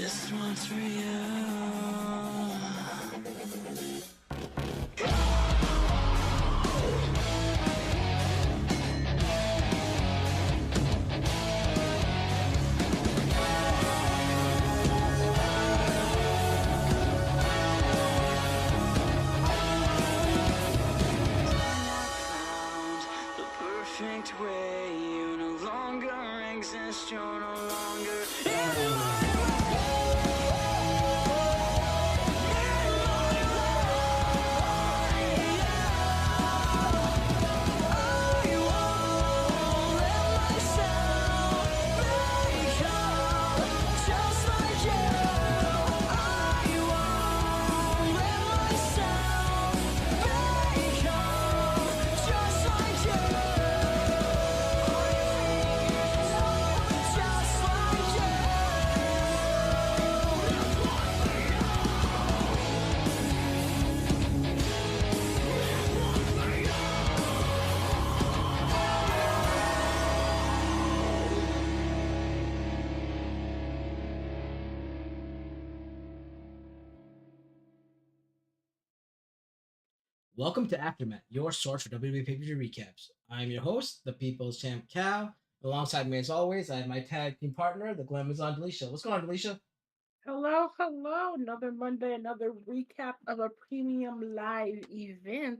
This one's for you. The perfect way. You no longer exist. You're no longer in my Welcome to AfterMat, your source for WWE pay-per-view recaps. I'm your host, the People's Champ Cal. Alongside me, as always, I have my tag team partner, the Glamazon Delisha. What's going on, Delisha? Hello, hello. Another Monday, another recap of a premium live event.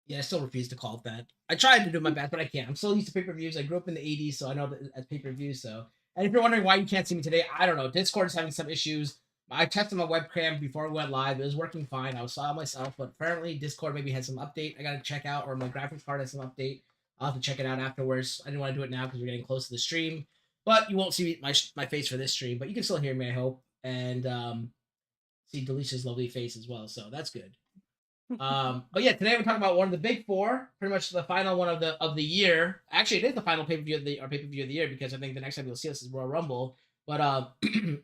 Yeah, I still refuse to call it that. I tried to do my best, but I can't. I'm still used to pay-per-views. I grew up in the 80s, so I know that as pay-per-views. And if you're wondering why you can't see me today, I don't know. Discord is having some issues. I tested my webcam before we went live. It was working fine. I saw myself, but apparently Discord maybe had some update. I got to check out, or my graphics card has some update. I'll have to check it out afterwards. I didn't want to do it now because we're getting close to the stream. But you won't see my face for this stream, but you can still hear me, I hope, and see Delisha's lovely face as well. So that's good. But yeah, today we're talking about one of the big four, pretty much the final one of the year. Actually, it is the final pay-per-view of the year because I think the next time you'll see us is Royal Rumble. But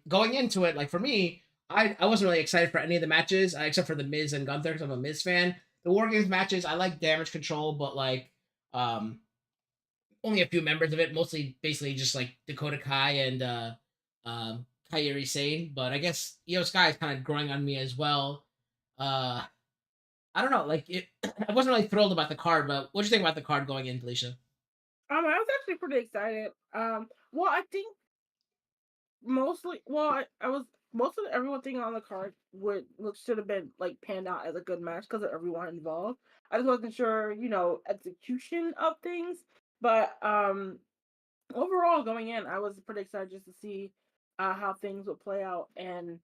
going into it, like for me, I wasn't really excited for any of the matches except for the Miz and Gunther because I'm a Miz fan. The War Games matches, I like Damage Control, but like only a few members of it, mostly basically just like Dakota Kai and Kairi Sane. But I guess Io Sky is kind of growing on me as well. I don't know, like it. I wasn't really thrilled about the card, but what do you think about the card going in, Felicia? I was actually pretty excited. Well, I think mostly, well, I was most of everyone thinking on the card should have been like panned out as a good match because of everyone involved. I just wasn't sure, execution of things, but overall going in, I was pretty excited just to see how things would play out, and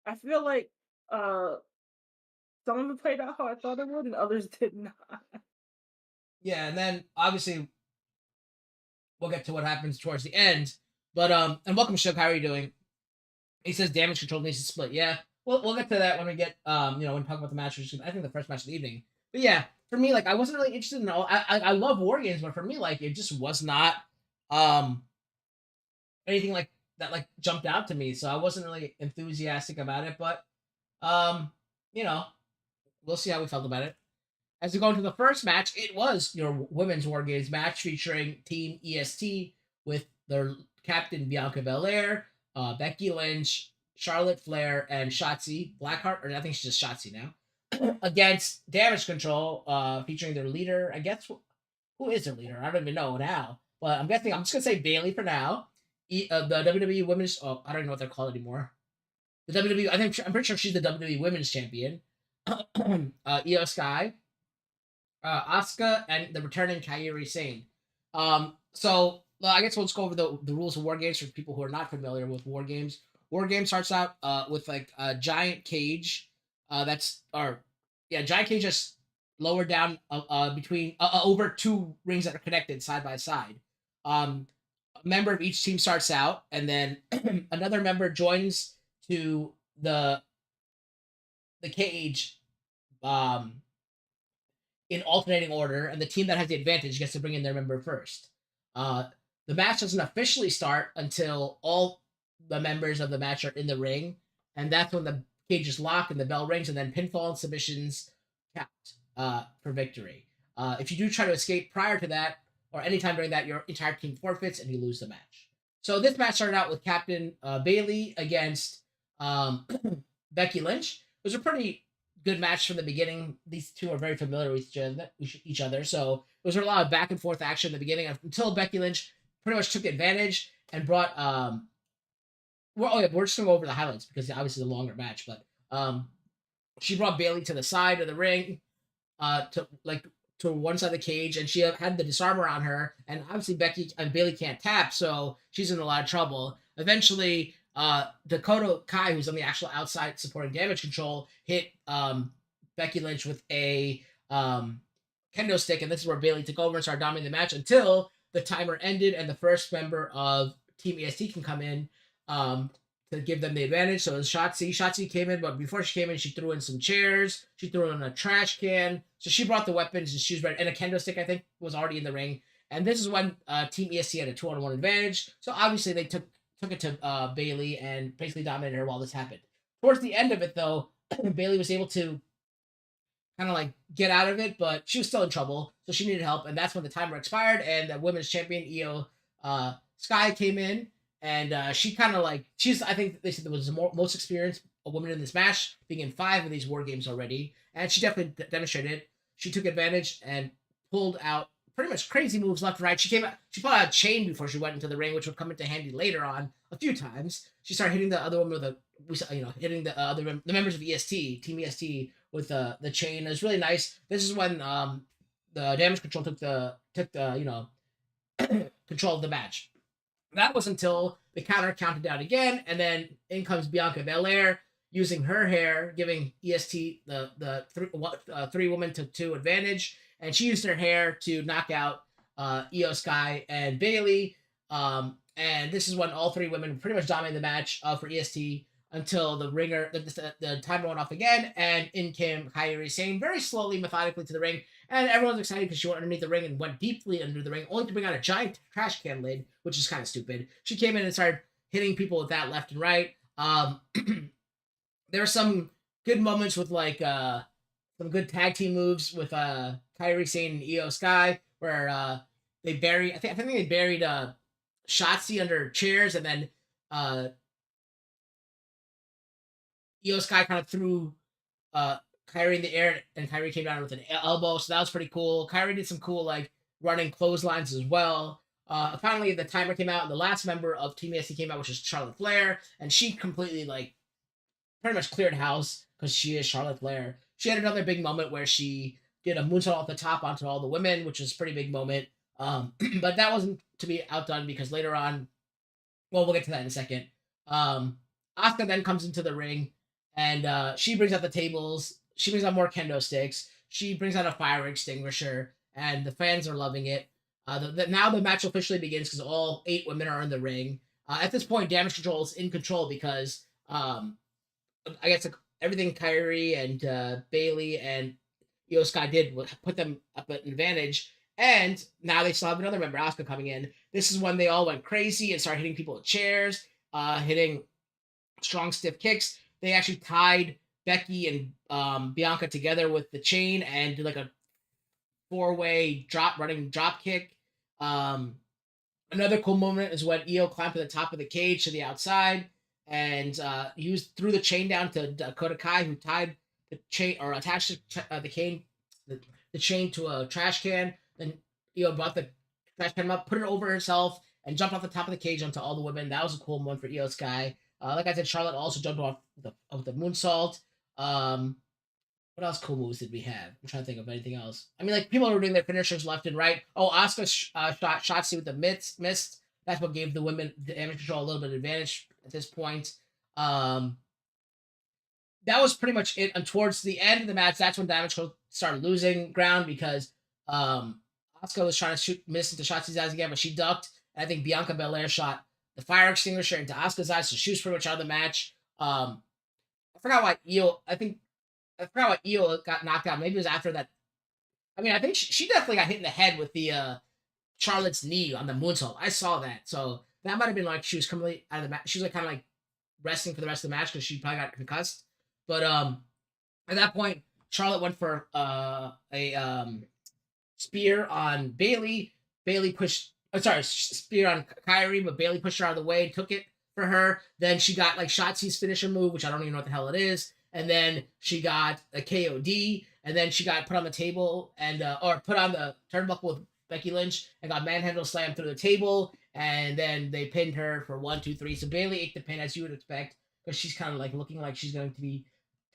I feel like uh some of it played out how I thought it would, and others did not. Yeah, and then obviously we'll get to what happens towards the end. But and welcome, Shug. How are you doing? He says damage control needs to split. Yeah, we'll get to that when we get when we talk about the match. I think the first match of the evening. But yeah, for me, like I wasn't really interested in all. I love war games, but for me, like it just was not um anything like that like jumped out to me. So I wasn't really enthusiastic about it. But um you know we'll see how we felt about it. As we go into the first match, it was your women's War Games match featuring Team EST with their captain Bianca Belair, Becky Lynch, Charlotte Flair, and Shotzi Blackheart, or I think she's just Shotzi now, against Damage Control, featuring their leader. I guess who is their leader? I don't even know now, but I'm guessing I'm just gonna say Bailey for now. The WWE Women's. Oh, I don't even know what they're called anymore. The WWE. I'm pretty sure she's the WWE Women's Champion. Io Sky, Asuka, and the returning Kairi Sane. I guess we'll just go over the rules of War Games for people who are not familiar with War Games. War Games starts out with like a giant cage. Giant cage just lower down between over two rings that are connected side by side. A member of each team starts out, and then another member joins to the cage in alternating order, and the team that has the advantage gets to bring in their member first. The match doesn't officially start until all the members of the match are in the ring, and that's when the cage is locked and the bell rings, and then pinfall and submissions count for victory. If you do try to escape prior to that, or anytime during that, your entire team forfeits and you lose the match. So this match started out with Captain Bailey against um, Becky Lynch. It was a pretty good match from the beginning. These two are very familiar with each other, so it was a lot of back and forth action in the beginning until Becky Lynch pretty much took advantage and brought. We're just gonna go over the highlights because obviously it's a longer match, but she brought Bailey to the side of the ring, to one side of the cage, and she had the disarmer on her, and obviously Becky and Bailey can't tap, so she's in a lot of trouble. Eventually, Dakota Kai, who's on the actual outside supporting damage control, hit Becky Lynch with a kendo stick, and this is where Bailey took over and started dominating the match until the timer ended and the first member of Team EST can come in to give them the advantage. So it was Shotzi. Shotzi came in, but before she came in, she threw in some chairs. She threw in a trash can. So she brought the weapons and she was ready. And a kendo stick, I think, was already in the ring. And this is when Team EST had a 2-on-1 advantage. So obviously they took it to Bailey and basically dominated her while this happened. Towards the end of it, though, Bailey was able to kind of like get out of it, but she was still in trouble. So she needed help. And that's when the timer expired and the women's champion, Io Sky, came in. And she kind of like, I think they said there was the most experienced woman in this match, being in 5 of these war games already. And she definitely demonstrated it. She took advantage and pulled out pretty much crazy moves left and right. She pulled out a chain before she went into the ring, which would come into handy later on a few times. She started hitting the other woman hitting the members of EST, Team EST, with the chain. It was really nice. This is when the damage control took the control of the match. That was until the counter counted down again, and then in comes Bianca Belair using her hair, giving EST the 3-woman to 2 advantage, and she used her hair to knock out Io Sky and Bailey. And this is when all 3 women pretty much dominated the match for EST until the timer went off again, and in came Kairi Sane very slowly, methodically to the ring. And everyone's excited because she went underneath the ring and went deeply under the ring, only to bring out a giant trash can lid, which is kind of stupid. She came in and started hitting people with that left and right. There were some good moments with some good tag team moves with Kairi Sane and Io Sky, where they buried. I think they buried Shotzi under chairs, and then Io Sky kind of threw Kairi in the air, and Kairi came down with an elbow, so that was pretty cool. Kairi did some cool running clotheslines as well. Finally, the timer came out, and the last member of Team EST came out, which is Charlotte Flair, and she completely pretty much cleared house because she is Charlotte Flair. She had another big moment where she did a moonsault off the top onto all the women, which was a pretty big moment. But that wasn't to be outdone because later on, well, we'll get to that in a second. Asuka then comes into the ring, and she brings out the tables. She brings out more kendo sticks. She brings out a fire extinguisher, and the fans are loving it. Now the match officially begins because all 8 women are in the ring. At this point, Damage Control is in control because I guess everything Kairi and Bailey and Io Sky did was put them up at an advantage. And now they still have another member, Asuka, coming in. This is when they all went crazy and started hitting people with chairs, hitting strong, stiff kicks. They actually tied Becky and Bianca together with the chain and did a 4-way running drop kick. Another cool moment is when Io climbed to the top of the cage to the outside and threw the chain down to Dakota Kai, who tied the chain or attached the chain to a trash can. Then Io brought the trash can up, put it over herself, and jumped off the top of the cage onto all the women. That was a cool moment for Io Sky. Like I said, Charlotte also jumped off with the moonsault. What else cool moves did we have? I'm trying to think of anything else. I mean, people were doing their finishers left and right. Oh, Asuka shot Shotzi with the mist. That's what gave the women the damage control a little bit of advantage at this point. That was pretty much it. And towards the end of the match, that's when damage control started losing ground because Asuka was trying to shoot miss into Shotzi's eyes again, but she ducked. And I think Bianca Belair shot the fire extinguisher into Asuka's eyes, so she was pretty much out of the match. I forgot why Io got knocked out. Maybe it was after that. I mean, I think she definitely got hit in the head with the Charlotte's knee on the moonsault. I saw that, so that might have been she was completely out of the match. She was kind of resting for the rest of the match because she probably got concussed. But at that point, Charlotte went for a spear on Bailey. Bailey pushed spear on Kyrie, but Bailey pushed her out of the way and took it for her. Then she got like Shotzi's finisher move, which I don't even know what the hell it is. And then she got a KOD, and then she got put on the table and or put on the turnbuckle with Becky Lynch and got manhandle slammed through the table. And then they pinned her for 1, 2, 3. So Bailey ate the pin as you would expect because she's kind of like looking like she's going to be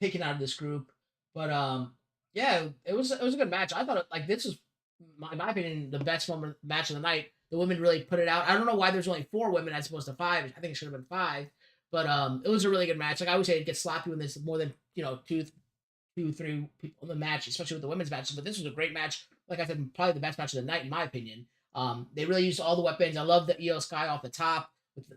taken out of this group. But yeah, it was a good match. I thought like this was, in my opinion, the best match of the night. The women really put it out. I don't know why there's only 4 women as opposed to 5. I think it should have been 5. But it was a really good match. Like I always say, it gets sloppy when there's more than 2, 3 people in the match, especially with the women's matches. But this was a great match. Like I said, probably the best match of the night in my opinion. They really used all the weapons. I love the Io Sky off the top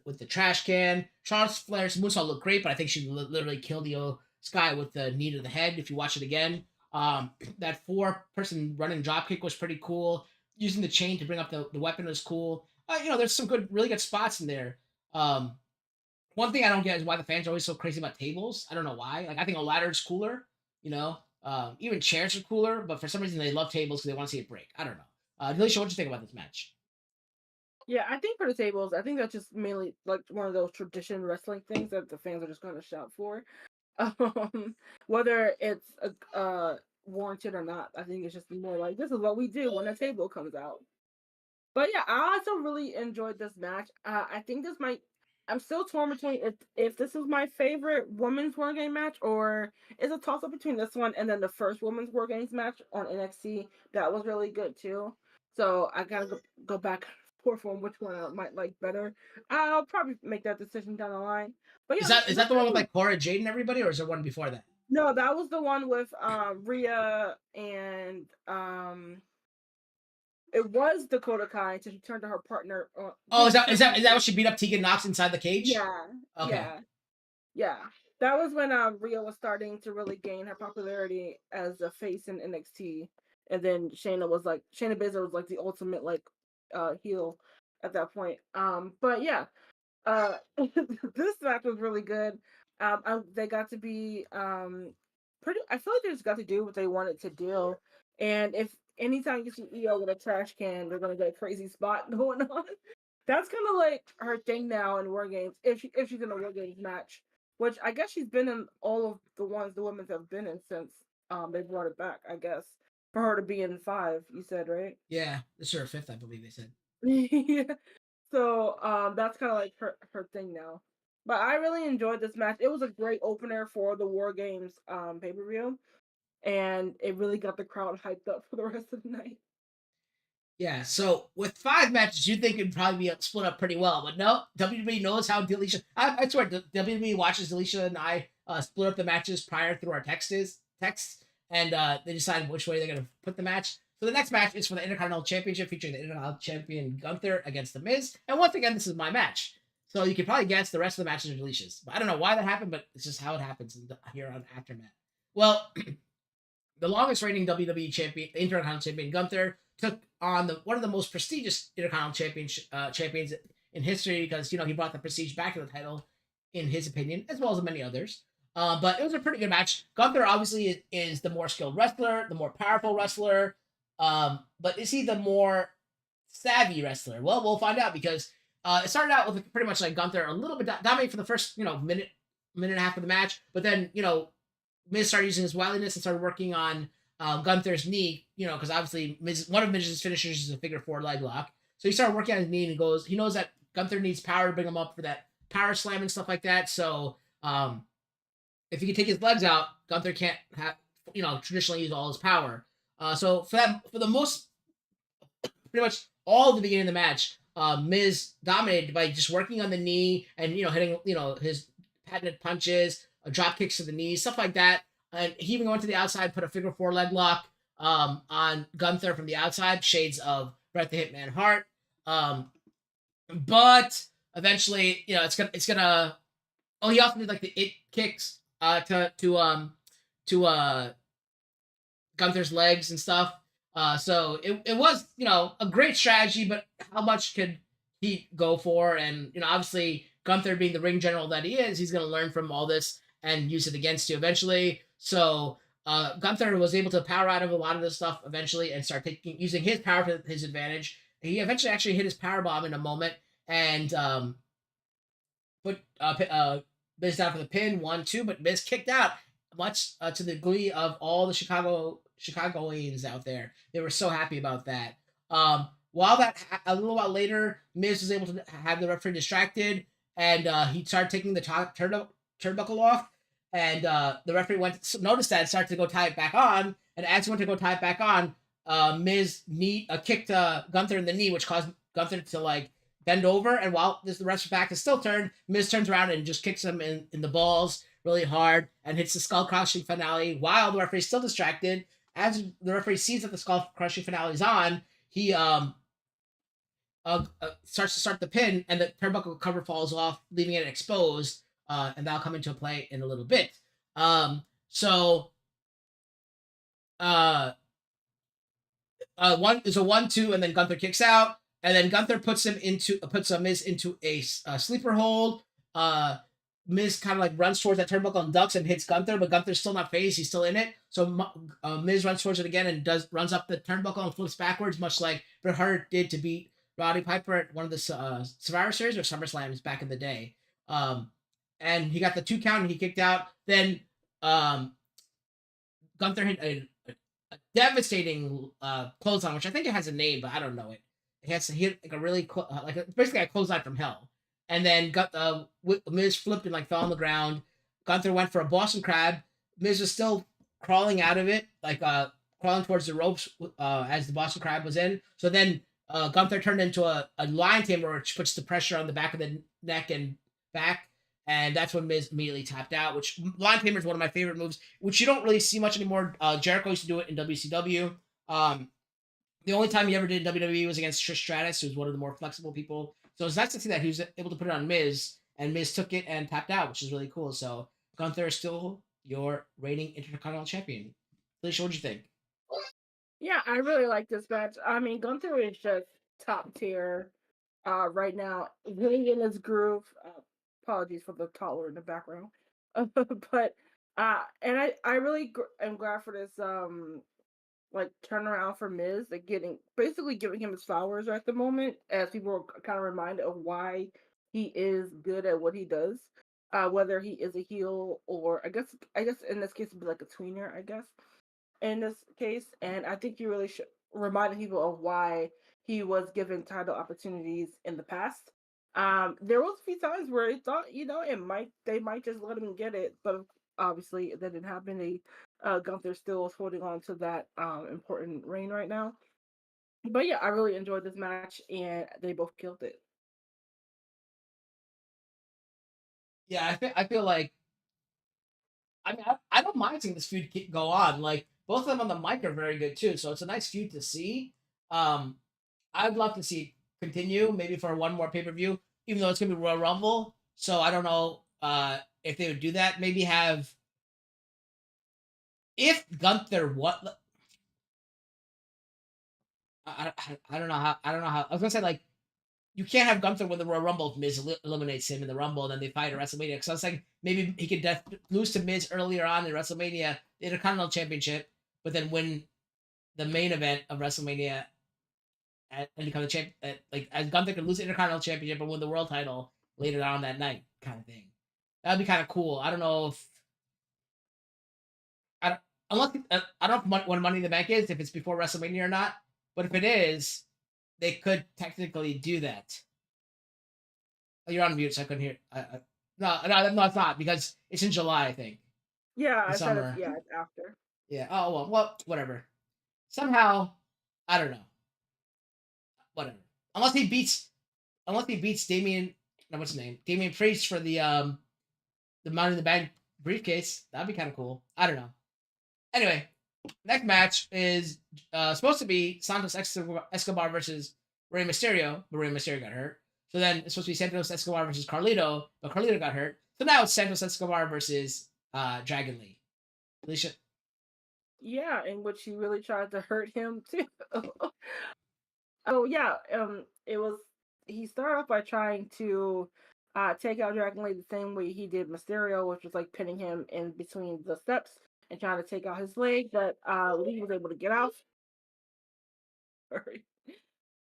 with the trash can. Charles Flair's moonsault looked great, but I think she literally killed Io Sky with the knee to the head. If you watch it again, that 4-person running dropkick was pretty cool. Using the chain to bring up the weapon was cool. There's some really good spots in there. One thing I don't get is why the fans are always so crazy about tables. I don't know why. Like I think a ladder is cooler. Even chairs are cooler, but for some reason they love tables because they want to see it break. I don't know. Delisha, what do you think about this match? Yeah, I think for the tables, I think that's just mainly like one of those tradition wrestling things that the fans are just going to shout for. Whether it's warranted or not, I think it's just more like this is what we do when a table comes out. But yeah, I also really enjoyed this match. I think this might. I'm still torn between if this is my favorite women's War Game match or it's a toss up between this one and then the first women's War Games match on NXT that was really good too. So I gotta go back and forth on which one I might like better. I'll probably make that decision down the line. But yeah, Is that the one with like Cora Jade and everybody, or is there one before that? no, that was the one with Rhea and it was Dakota Kai until she turned to her partner. Oh, is that what she beat up Tegan Knox inside the cage? Yeah. Okay. Yeah. That was when Rhea was starting to really gain her popularity as a face in NXT. And then Shayna Baszler was like the ultimate like heel at that point. But yeah. This match was really good. They got to be pretty I feel like they just got to do what they wanted to do. And if anytime you see Io with a trash can, they're gonna get a crazy spot going on. That's kind of like her thing now in War Games. If she's in a War Games match, which I guess she's been in all of the ones the women have been in since they brought it back. I guess for her to be in 5, you said, right? Yeah, this is her 5th, I believe they said. Yeah. So that's kind of like her thing now. But I really enjoyed this match. It was a great opener for the War Games pay-per-view. And it really got the crowd hyped up for the rest of the night. Yeah, so with 5 matches, you'd think it'd probably be split up pretty well, but no, WWE knows how Delisha. I swear, WWE watches Delisha and I split up the matches prior through our texts, and they decide which way they're gonna put the match. So the next match is for the Intercontinental Championship, featuring the Intercontinental Champion Gunther against The Miz. And once again, this is my match, so you can probably guess the rest of the matches are Delisha's. But I don't know why that happened, but it's just how it happens here on AfterMat. Well, the longest reigning WWE champion, the Intercontinental Champion Gunther, took on one of the most prestigious Intercontinental champions in history because he brought the prestige back to the title, in his opinion, as well as many others. But it was a pretty good match. Gunther obviously is the more skilled wrestler, the more powerful wrestler. But is he the more savvy wrestler? Well, we'll find out because it started out with pretty much like Gunther a little bit dominating for the first minute and a half of the match, but then Miz started using his wiliness and started working on Gunther's knee, because obviously one of Miz's finishers is a figure 4 leg lock. So he started working on his knee and he knows that Gunther needs power to bring him up for that power slam and stuff like that. So if he can take his legs out, Gunther can't have, traditionally use all his power. So for the most, pretty much all of the beginning of the match, Miz dominated by just working on the knee and, hitting, his patented punches, drop kicks to the knees, stuff like that. And he even went to the outside, put a figure 4 leg lock on Gunther from the outside, shades of Bret the Hitman Hart. But eventually, it's gonna. Oh, he also did like the it kicks to Gunther's legs and stuff. So it was a great strategy, but how much could he go for? And obviously Gunther being the ring general that he is, he's gonna learn from all this and use it against you eventually. So Gunther was able to power out of a lot of this stuff eventually and start using his power to his advantage he eventually actually hit his power bomb in a moment and put Miz down for the pin, 1-2, but Miz kicked out, much to the glee of all the Chicagoans out there. They were so happy about that. While a little while later, Miz was able to have the referee distracted, and he started taking the turnbuckle off, and the referee noticed that and started to go tie it back on, and as he went to go tie it back on, Miz kicked Gunther in the knee, which caused Gunther to like bend over, and while the rest of the back is still turned, Miz turns around and just kicks him in the balls really hard and hits the skull crushing finale while the referee is still distracted. As the referee sees that the skull crushing finale is on, he starts to start the pin, and the turnbuckle cover falls off, leaving it exposed, and that'll come into play in a little bit. So one is a 1-2, and then Gunther kicks out, and then Gunther puts Miz into a sleeper hold. Miz kind of like runs towards that turnbuckle and ducks and hits Gunther, but Gunther's still not phased; he's still in it. So Miz runs towards it again and runs up the turnbuckle and flips backwards, much like Bret Hart did to beat Roddy Piper at one of the Survivor Series or SummerSlams back in the day. And he got the 2 count and he kicked out. Then Gunther hit a devastating clothesline, which I think it has a name, but I don't know it. He hit like a really basically a clothesline from hell. And then Miz flipped and like fell on the ground. Gunther went for a Boston Crab. Miz was still crawling out of it, like crawling towards the ropes as the Boston Crab was in. So then Gunther turned into a lion tamer, which puts the pressure on the back of the neck and back. And that's when Miz immediately tapped out, which lion tamer is one of my favorite moves, which you don't really see much anymore. Jericho used to do it in WCW. The only time he ever did in WWE was against Trish Stratus, who's one of the more flexible people. So it's nice to see that he was able to put it on Miz, and Miz took it and tapped out, which is really cool. So Gunther is still your reigning Intercontinental Champion. Felicia, what'd you think? Yeah, I really like this match. I mean, Gunther is just top tier right now, really in his groove. Apologies for the toddler in the background. But and I really am glad for this like turnaround for Miz, like basically giving him his flowers at the moment, as people are kind of reminded of why he is good at what he does. Whether he is a heel or I guess in this case it'd be like a tweener, I guess in this case, and I think you really should remind people of why he was given title opportunities in the past. There was a few times where they thought, they might just let him get it, but obviously that didn't happen. Gunther still is holding on to that important reign right now. But yeah, I really enjoyed this match, and they both killed it. Yeah, I feel like I don't mind seeing this feud go on. Like both of them on the mic are very good too, so it's a nice feud to see. Um, I'd love to see it continue, maybe for one more pay per view, even though it's gonna be Royal Rumble. So I don't know if they would do that. Maybe have if Gunther what I don't know how I was gonna say like you can't have Gunther win the Royal Rumble if Miz eliminates him in the Rumble and then they fight at WrestleMania. Because I was like, maybe he could lose to Miz earlier on in WrestleMania, the Intercontinental Championship, but then win the main event of WrestleMania and become the champ. Like as Gunther could lose the Intercontinental Championship and win the World Title later on that night, kind of thing. That'd be kind of cool. I don't know if I don't, unless I don't know when Money in the Bank is, if it's before WrestleMania or not. But if it is, they could technically do that. Oh, you're on mute, so I couldn't hear. No, it's not because it's in July, I think. Yeah, The summer. it's after. Yeah. Oh well, whatever. Somehow, I don't know. Whatever. Unless he beats Damien. No, what's his name? Damien Priest for the Money in the Bank briefcase. That'd be kind of cool. I don't know. Anyway, next match is supposed to be Santos Escobar versus Rey Mysterio, but Rey Mysterio got hurt. So then it's supposed to be Santos Escobar versus Carlito, but Carlito got hurt. So now it's Santos Escobar versus Dragon Lee. Alicia? Yeah, in which he really tried to hurt him too. Oh yeah, it was. He started off by trying to take out Dragon Lee the same way he did Mysterio, which was like pinning him in between the steps and trying to take out his leg. But Lee was able to get out. Sorry.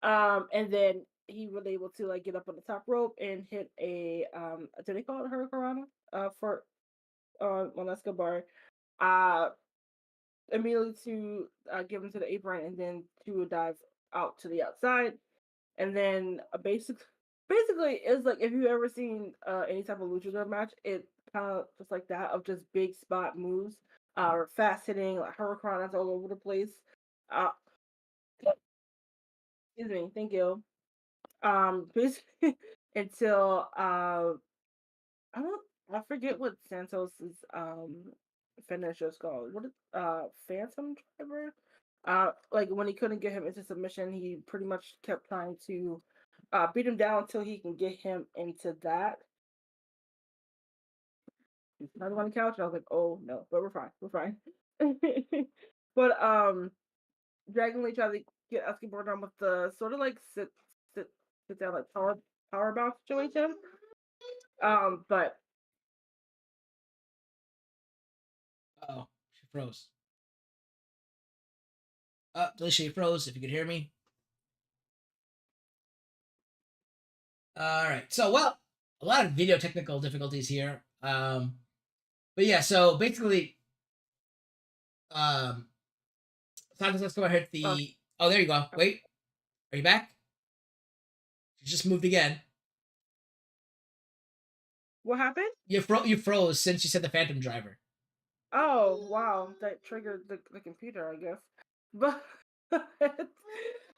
And then he was able to like get up on the top rope and hit a do they call it hurricanrana? For on Escobar. Uh Immediately to give him to the apron and then to dive out to the outside. And then basically it's like if you've ever seen any type of luchador match, it kind of just like that of just big spot moves, or fast hitting like hurricanes all over the place. Uh, excuse me, thank you. Basically until I don't I forget what Santos's finish is called. What is Phantom Driver? Like when he couldn't get him into submission, he pretty much kept trying to beat him down until he can get him into that. He's not on the couch, and I was like, oh no, but we're fine. But Dragon Lee tried to get Escobar down with the sort of like sit sit down like power bounce situation. But Oh, she froze. Alicia, you froze. If you could hear me. All right. So, well, a lot of video technical difficulties here. But yeah. So basically, um, Santos, let's go ahead. uh, Oh, there you go. Wait, are you back? You just moved again. what happened? You froze since you said the Phantom Driver. Oh wow, that triggered the computer, I guess. But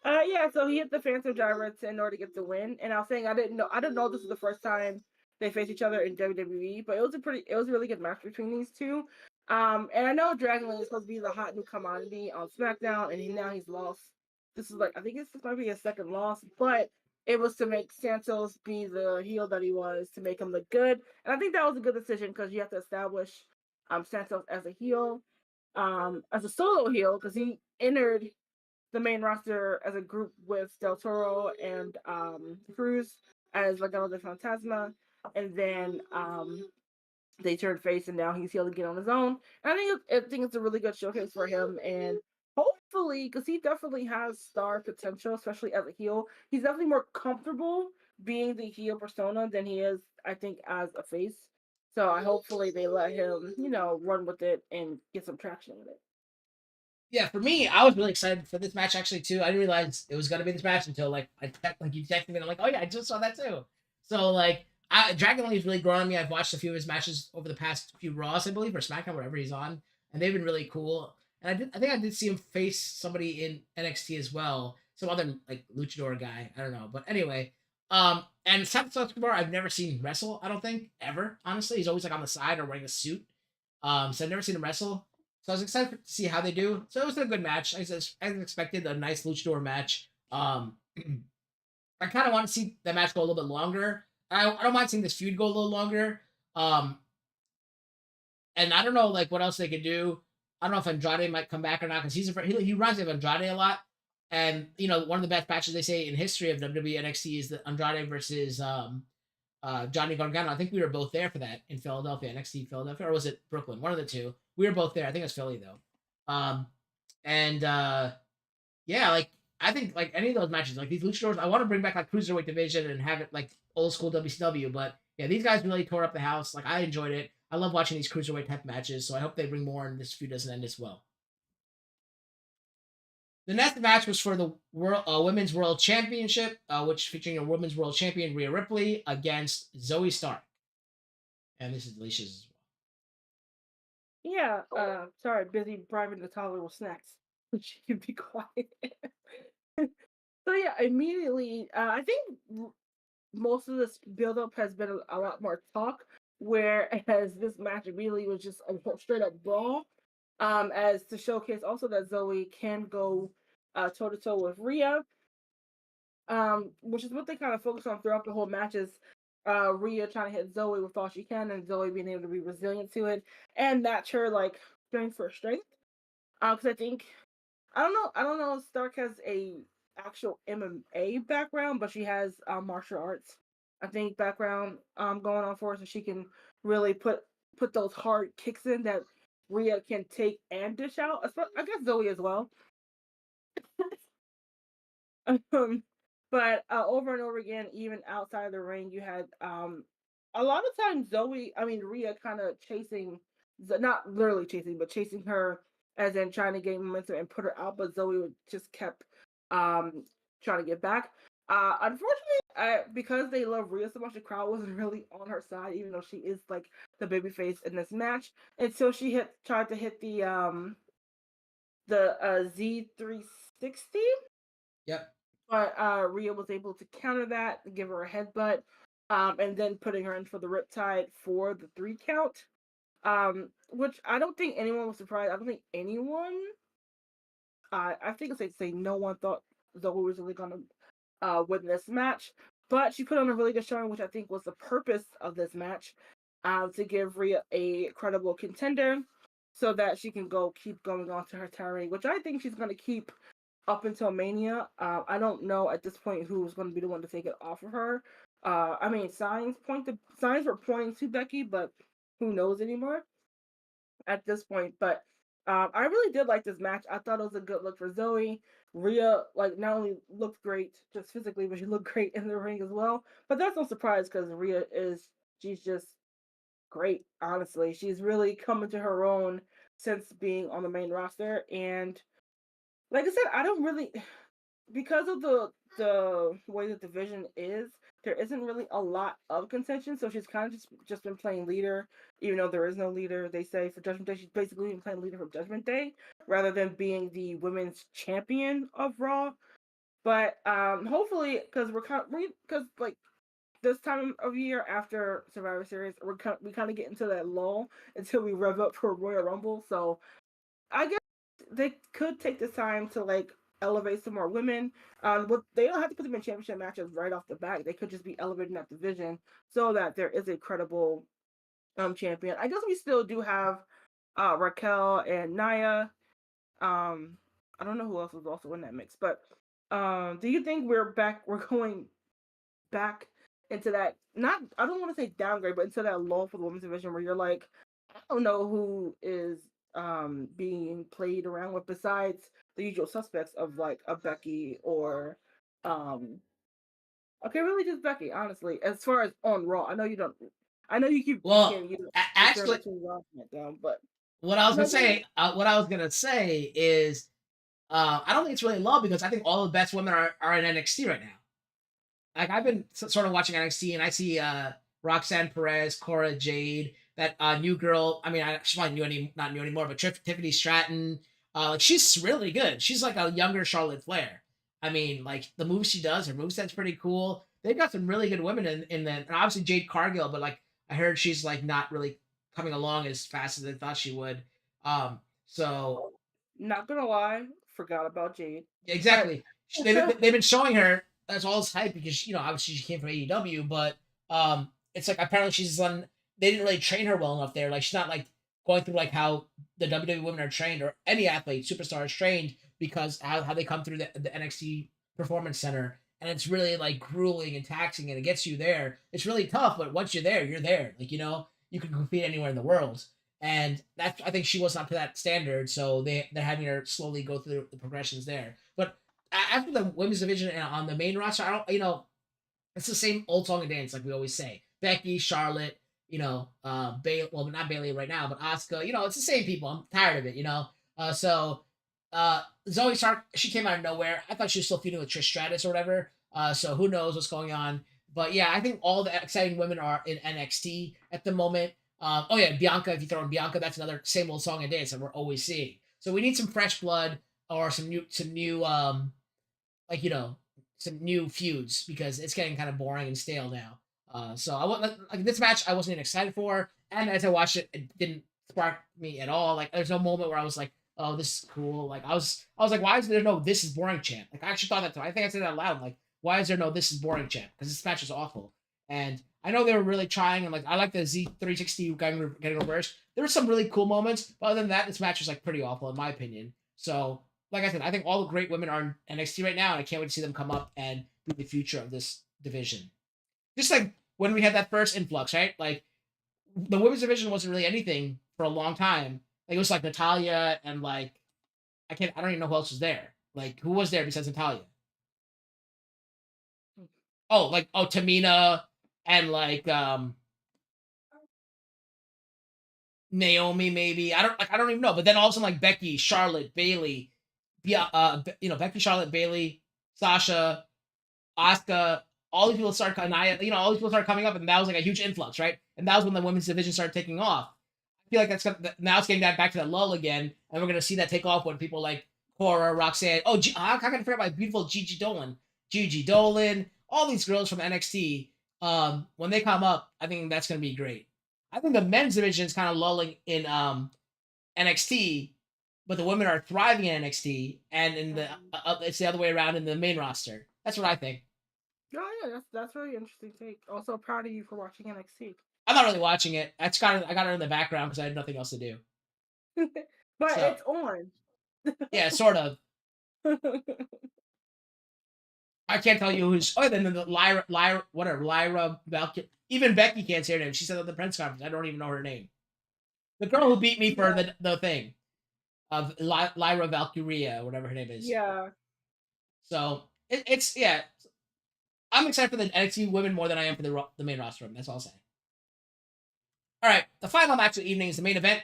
yeah, so he hit the Phantom Driver in order to get the win. And I was saying I didn't know this was the first time they faced each other in WWE, but it was a really good match between these two. And I know Dragon Lee is supposed to be the hot new commodity on SmackDown, and now he's lost. This is like I think this might be his second loss, but it was to make Santos be the heel that he was, to make him look good. And I think that was a good decision because you have to establish Santos as a heel, as a solo heel, because he entered the main roster as a group with Del Toro and Cruz as Legado de Fantasma, and then they turned face, and now he's heel again on his own. And I think it's a really good showcase for him, and hopefully, because he definitely has star potential, especially as a heel. He's definitely more comfortable being the heel persona than he is, I think, as a face. So I hopefully they let him, run with it and get some traction with it. Yeah, for me, I was really excited for this match actually too. I didn't realize it was gonna be this match until like you texted me and I'm like, oh yeah, I just saw that too. So like Dragon Lee's really grown on me. I've watched a few of his matches over the past few Raws, I believe, or SmackDown, wherever he's on, and they've been really cool. And I think I did see him face somebody in NXT as well, some other like luchador guy. I don't know, but anyway, and Santos Escobar, I've never seen wrestle. I don't think ever. Honestly, he's always like on the side or wearing a suit. So I've never seen him wrestle. So I was excited to see how they do. So it was a good match. As expected, a nice luchador match. I kind of want to see the match go a little bit longer. I don't mind seeing this feud go a little longer. Um, and I don't know like what else they could do. I don't know if Andrade might come back or not because he reminds me of Andrade a lot. And one of the best matches they say in history of WWE NXT is the Andrade versus Johnny Gargano. I think we were both there for that in Philadelphia, NXT Philadelphia, or was it Brooklyn? One of the two. We were both there. I think it was Philly though. And yeah, like I think like any of those matches, like these luchadors, I want to bring back like cruiserweight division and have it like old school WCW. But yeah, these guys really tore up the house. Like I enjoyed it. I love watching these cruiserweight type matches. So I hope they bring more and this feud doesn't end as well. The next match was for the Women's World Championship, which featuring a Women's World Champion Rhea Ripley against Zoe Stark. And this is Alicia's as well. Yeah, sorry, busy bribing the toddler with snacks. She can be quiet. So yeah, immediately, I think most of this build-up has been a lot more talk, whereas this match immediately was just a straight up brawl. As to showcase also that Zoe can go toe to toe with Rhea, which is what they kind of focus on throughout the whole matches. Rhea trying to hit Zoe with all she can, and Zoe being able to be resilient to it and match her like strength for strength. Because I don't know if Stark has a actual MMA background, but she has martial arts, I think, background going on for her, so she can really put those hard kicks in that Rhea can take and dish out. I guess Zoe as well. But over and over again, even outside the ring, you had a lot of times Rhea kind of chasing, not literally chasing, but chasing her, as in trying to gain momentum and put her out. But Zoe would just kept um trying to get back. Unfortunately, because they love Rhea so much, the crowd wasn't really on her side, even though she is like the babyface in this match. Until she tried to hit the Z360. Yep. But Rhea was able to counter that, give her a headbutt, and then putting her in for the Riptide for the 3 count. Which I don't think anyone was surprised. I don't think anyone. I think it's safe to say no one thought Zoe was really gonna win this match, but she put on a really good showing, which I think was the purpose of this match, to give Rhea a credible contender, so that she can keep going on to her tiring, which I think she's gonna keep up until Mania. I don't know at this point who's going to be the one to take it off of her. Signs were pointing to Becky, but who knows anymore at this point. But I really did like this match. I thought it was a good look for Zoe. Rhea, like, not only looked great just physically, but she looked great in the ring as well. But that's no surprise because she's just great. Honestly, she's really coming to her own since being on the main roster. And like I said, I don't really, because of the way the division is, there isn't really a lot of contention. So she's kind of just been playing leader, even though there is no leader. They say for Judgment Day, she's basically been playing leader for Judgment Day rather than being the women's champion of Raw. But hopefully, because like this time of year after Survivor Series, we kind of get into that lull until we rev up for Royal Rumble. So I guess they could take this time to like elevate some more women. But they don't have to put them in championship matches right off the bat. They could just be elevating that division so that there is a credible champion. I guess we still do have Raquel and Nia. I don't know who else was also in that mix, but do you think we're going back into that, not, I don't want to say downgrade, but into that lull for the women's division where you're like, I don't know who is being played around with besides the usual suspects of like a Becky or okay, really just Becky, honestly. As far as on Raw, I know you keep Well, thinking you discern actually, between Raw and SmackDown, but what I was no, gonna say, is, I don't think it's really low because I think all the best women are in NXT right now. Like, I've been sort of watching NXT and I see Roxanne Perez, Cora Jade, that new girl. I mean, she's probably not new anymore, but Tiffany Stratton. Like, she's really good. She's like a younger Charlotte Flair. I mean, like, the moves she does, her moveset's pretty cool. They've got some really good women in and obviously Jade Cargill, but like, I heard she's like not really coming along as fast as they thought she would. So not gonna lie, forgot about Jade. But exactly. They've been showing her as all this hype because, obviously she came from AEW, but it's like apparently they didn't really train her well enough there. Like, she's not like going through like how the WWE women are trained or any athlete superstar is trained, because how they come through the NXT Performance Center, and it's really like grueling and taxing, and it gets you there. It's really tough, but once you're there, you're there. Like, you can compete anywhere in the world. And I think she wasn't up to that standard, so they're having her slowly go through the progressions there. But after the women's division and on the main roster, I don't, it's the same old song and dance like we always say. Becky, Charlotte, Bayley. Well, not Bayley right now, but Asuka. It's the same people. I'm tired of it. Zoe Stark, she came out of nowhere. I thought she was still feuding with Trish Stratus or whatever. So who knows what's going on? But yeah, I think all the exciting women are in NXT at the moment. Oh yeah, Bianca. If you throw in Bianca, that's another same old song and dance that we're always seeing. So we need some fresh blood or some new like some new feuds, because it's getting kind of boring and stale now. So I want, like, this match I wasn't even excited for, and as I watched it, it didn't spark me at all. Like, there's no moment where I was like, oh, this is cool. Like, I was like, why is there no "this is boring" chant? Like, I actually thought that. I think I said that out loud. Like, why is there no "this is boring" chant? Because this match is awful. And I know they were really trying, and like, I like the Z360 getting reversed. There were some really cool moments, but other than that, this match was like pretty awful in my opinion. So, like I said, I think all the great women are in NXT right now, and I can't wait to see them come up and be the future of this division. Just like when we had that first influx, right? Like, the women's division wasn't really anything for a long time. Like, it was like Natalia and like, I don't even know who else was there. Like, who was there besides Natalia? Tamina and like Naomi, maybe. I don't even know. But then all of a sudden, like Becky, Charlotte, Bailey, yeah, Becky, Charlotte, Bailey, Sasha, Asuka, all these people start Naya, all these people started coming up, and that was like a huge influx, right? And that was when the women's division started taking off. I feel like now it's getting back to that lull again, and we're gonna see that take off when people like Cora, Roxanne. Oh, how can I forget my beautiful Gigi Dolan, all these girls from NXT. When they come up, I think that's gonna be great. I think the men's division is kind of lulling in NXT, but the women are thriving in NXT, and in the it's the other way around in the main roster. That's what I think. Oh yeah, that's really interesting take. Also proud of you for watching NXT. I'm not really watching it. I got it in the background because I had nothing else to do. But So it's on. yeah, sort of. I can't tell you who's. Oh, then the Lyra Valkyrie. Even Becky can't say her name. She said at the press conference. I don't even know her name. The girl who beat me for the thing of Lyra Valkyria, whatever her name is. Yeah. So it's yeah. I'm excited for the NXT women more than I am for the main roster. That's all I'll say. All right, the final match of the evening is the main event,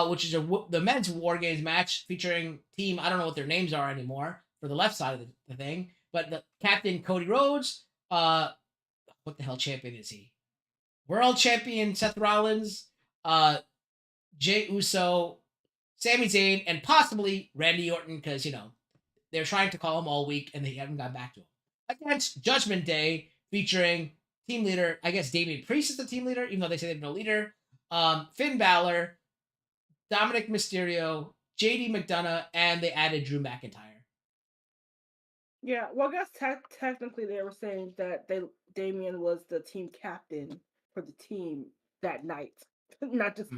which is the men's War Games match featuring team. I don't know what their names are anymore for the left side of the thing, but the captain Cody Rhodes. What the hell champion is he? World champion Seth Rollins, Jey Uso, Sami Zayn, and possibly Randy Orton because they're trying to call him all week and they haven't got back to him. Against Judgment Day, featuring team leader, I guess Damian Priest is the team leader, even though they say they have no leader. Finn Balor, Dominic Mysterio, JD McDonough, and they added Drew McIntyre. Yeah, well, I guess technically they were saying that Damian was the team captain for the team that night, not just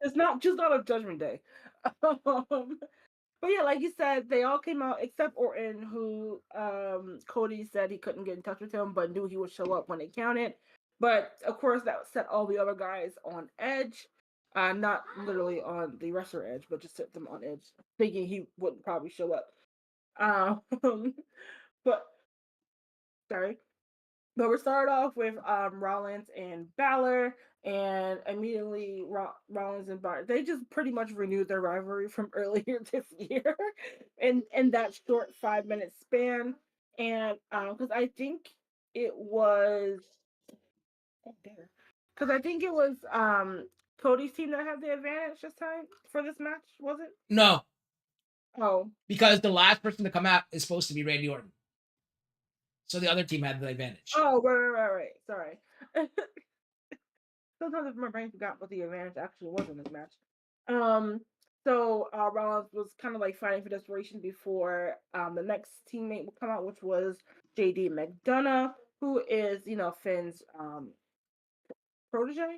it's not a Judgment Day. But yeah, like you said, they all came out except Orton, who Cody said he couldn't get in touch with him, but knew he would show up when it counted. But of course, that set all the other guys on edge. Not literally on the wrestler edge, but just set them on edge, thinking he wouldn't probably show up. But sorry. But we started off with Rollins and Balor, and immediately Rollins and Balor, they just pretty much renewed their rivalry from earlier this year in that short 5-minute span. And because I think it was Cody's team that had the advantage this time for this match, was it? No. Oh. Because the last person to come out is supposed to be Randy Orton. So the other team had the advantage. Oh, right. Sorry. Sometimes my brain forgot what the advantage actually was in this match. So Rollins was kind of like fighting for desperation before the next teammate would come out, which was JD McDonough, who is Finn's protege,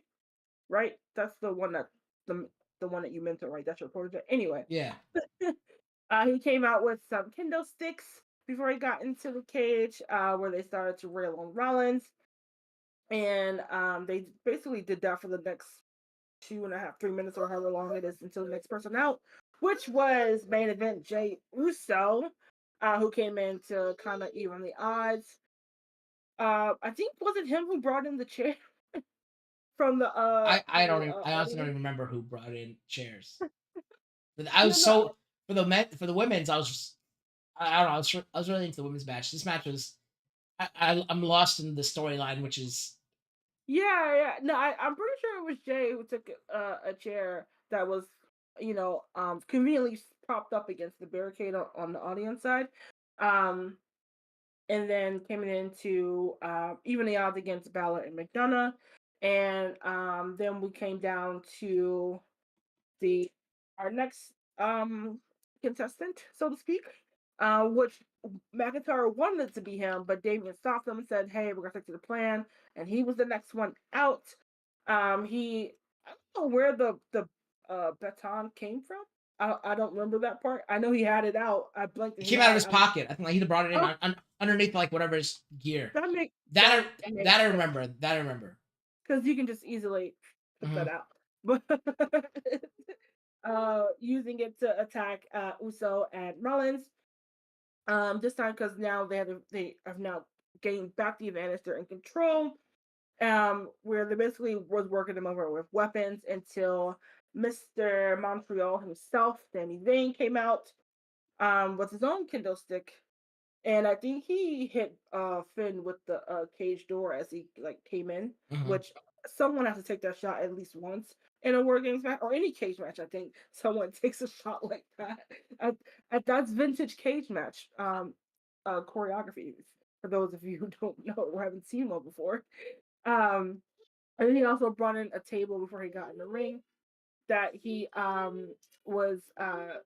right? That's the one that the one that you mentor, right? That's your protege. Anyway. Yeah. He came out with some kendo sticks before he got into the cage, where they started to rail on Rollins. And they basically did that for the next 2.5, 3 minutes, or however long it is until the next person out, which was main event Jey Uso, who came in to kind of even the odds. I think, was it him who brought in the chair from the I honestly don't even remember who brought in chairs. But I was for the women's, I was just I don't know, I was really into the women's match. This match was I'm lost in the storyline, which is yeah. No, I'm pretty sure it was Jey who took a chair that was conveniently propped up against the barricade on the audience side, and then came in to even the odds against Balor and McDonough, and then we came down to our next contestant, so to speak, which McIntyre wanted to be him, but Damian stopped him and said, "Hey, we're gonna stick to the plan." And he was the next one out. I don't know where the baton came from. I don't remember that part. I know he had it out. I blanked. It came out of his pocket. I think like he brought it in underneath like whatever his gear. That I remember. That I remember. Because you can just easily put that out. But using it to attack Uso and Rollins. This time because now they have now getting back the advantage. They're in control. Where they basically was working them over with weapons until Mr. Montreal himself, Sami Zayn, came out with his own kendo stick, and I think he hit Finn with the cage door as he like came in, Mhm. which someone has to take that shot at least once in a War Games match or any cage match. I think someone takes a shot like that. That's vintage cage match choreography. For those of you who don't know or haven't seen one before, um, and then he also brought in a table before he got in the ring that he was I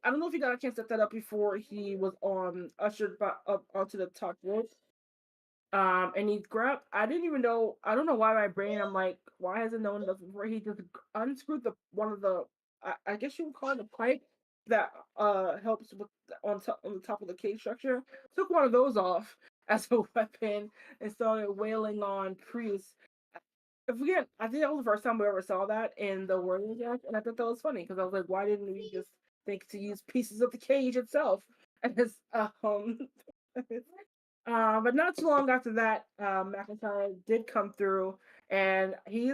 don't know if he got a chance to set that up before he was ushered up onto the top rope. And he grabbed. I didn't even know. I don't know why my brain. I'm like, why hasn't no one done this before? He just unscrewed the one of the. I guess you would call it a pipe that helps with on the top of the cage structure. Took one of those off as a weapon and started wailing on Priest. I forget. I think that was the first time we ever saw that in the Warriors match, and I thought that was funny because I was like, why didn't we just think to use pieces of the cage itself as but not too long after that, McIntyre did come through, and he's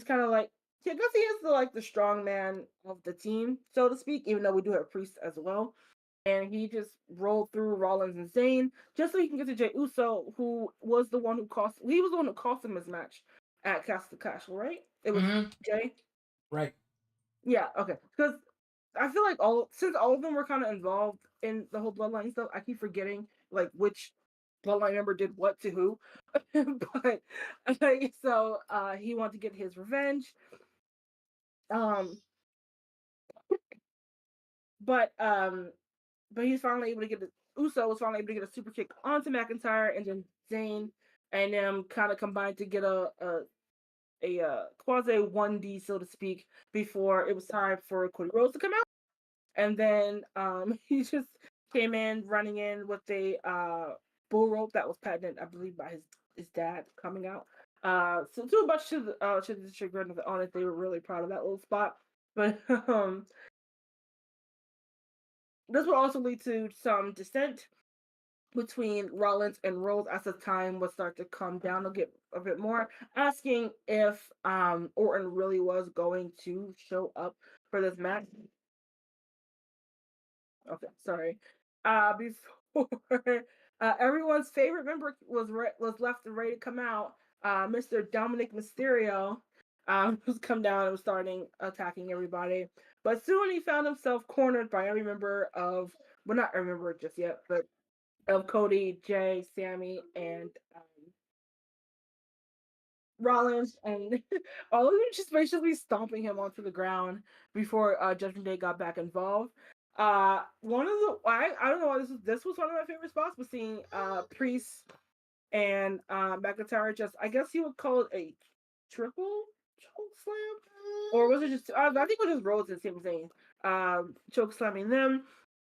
kind of like I guess he is the strong man of the team, so to speak. Even though we do have Priest as well, and he just rolled through Rollins and Zayn just so he can get to Jey Uso, who was the one who cost. He was the one who cost him his match at Castle Castle, right? It was Jey. Right. Yeah, okay. Because I feel like since all of them were kind of involved in the whole bloodline stuff, I keep forgetting like which bloodline member did what to who. But like, so he wanted to get his revenge. Um, but um, but he's finally able to get Uso was finally able to get a super kick onto McIntyre, and then Zayn and them kind of combined to get a quasi 1D, so to speak, before it was time for Cody Rhodes to come out. And then he just came in running in with a bull rope that was patented, I believe, by his dad coming out. So too much to the chagrin of the audience, they were really proud of that little spot. But this will also lead to some dissent between Rollins and Rhodes as the time would start to come down a bit more, asking if Orton really was going to show up for this match. Okay, sorry. Before everyone's favorite member was left and ready to come out, Mr. Dominic Mysterio was come down and was starting attacking everybody. But soon he found himself cornered by every member of, well, not every member just yet, but of Cody, Jay, Sammy, and Rollins, and all of them just basically stomping him onto the ground before Judgment Day got back involved. One of the I don't know why this was one of my favorite spots, but seeing Priest and McIntyre, just I guess you would call it a triple choke slam, or was it just I think it was just Rhodes and Sami Zayn choke slamming them,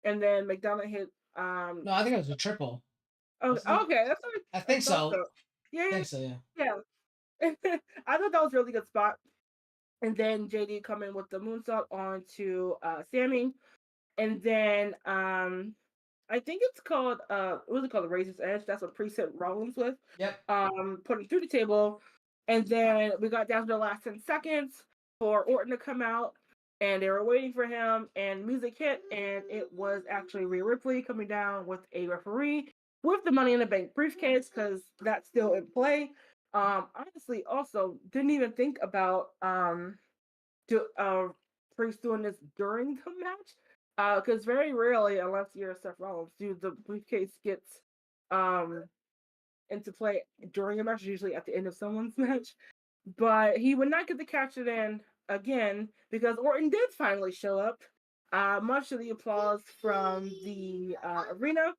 and then McDonald hit No, I think it was a triple. oh, okay, that's what I think so. Yeah, I think so, yeah. yeah. I thought that was a really good spot. And then JD come in with the moonsault onto Sammy. And then I think it's called what was it called? The Razor's Edge. That's what Priest hit Rollins with. Yep. Put him through the table. And then we got down to the last 10 seconds for Orton to come out. And they were waiting for him, and music hit, and it was actually Rhea Ripley coming down with a referee with the Money in the Bank briefcase, because that's still in play. Honestly, also didn't even think about Priest doing this during the match, because very rarely, unless you're Seth Rollins, do the briefcase gets into play during a match, usually at the end of someone's match. But he would not get to catch it in again because Orton did finally show up, much to the applause from the arena,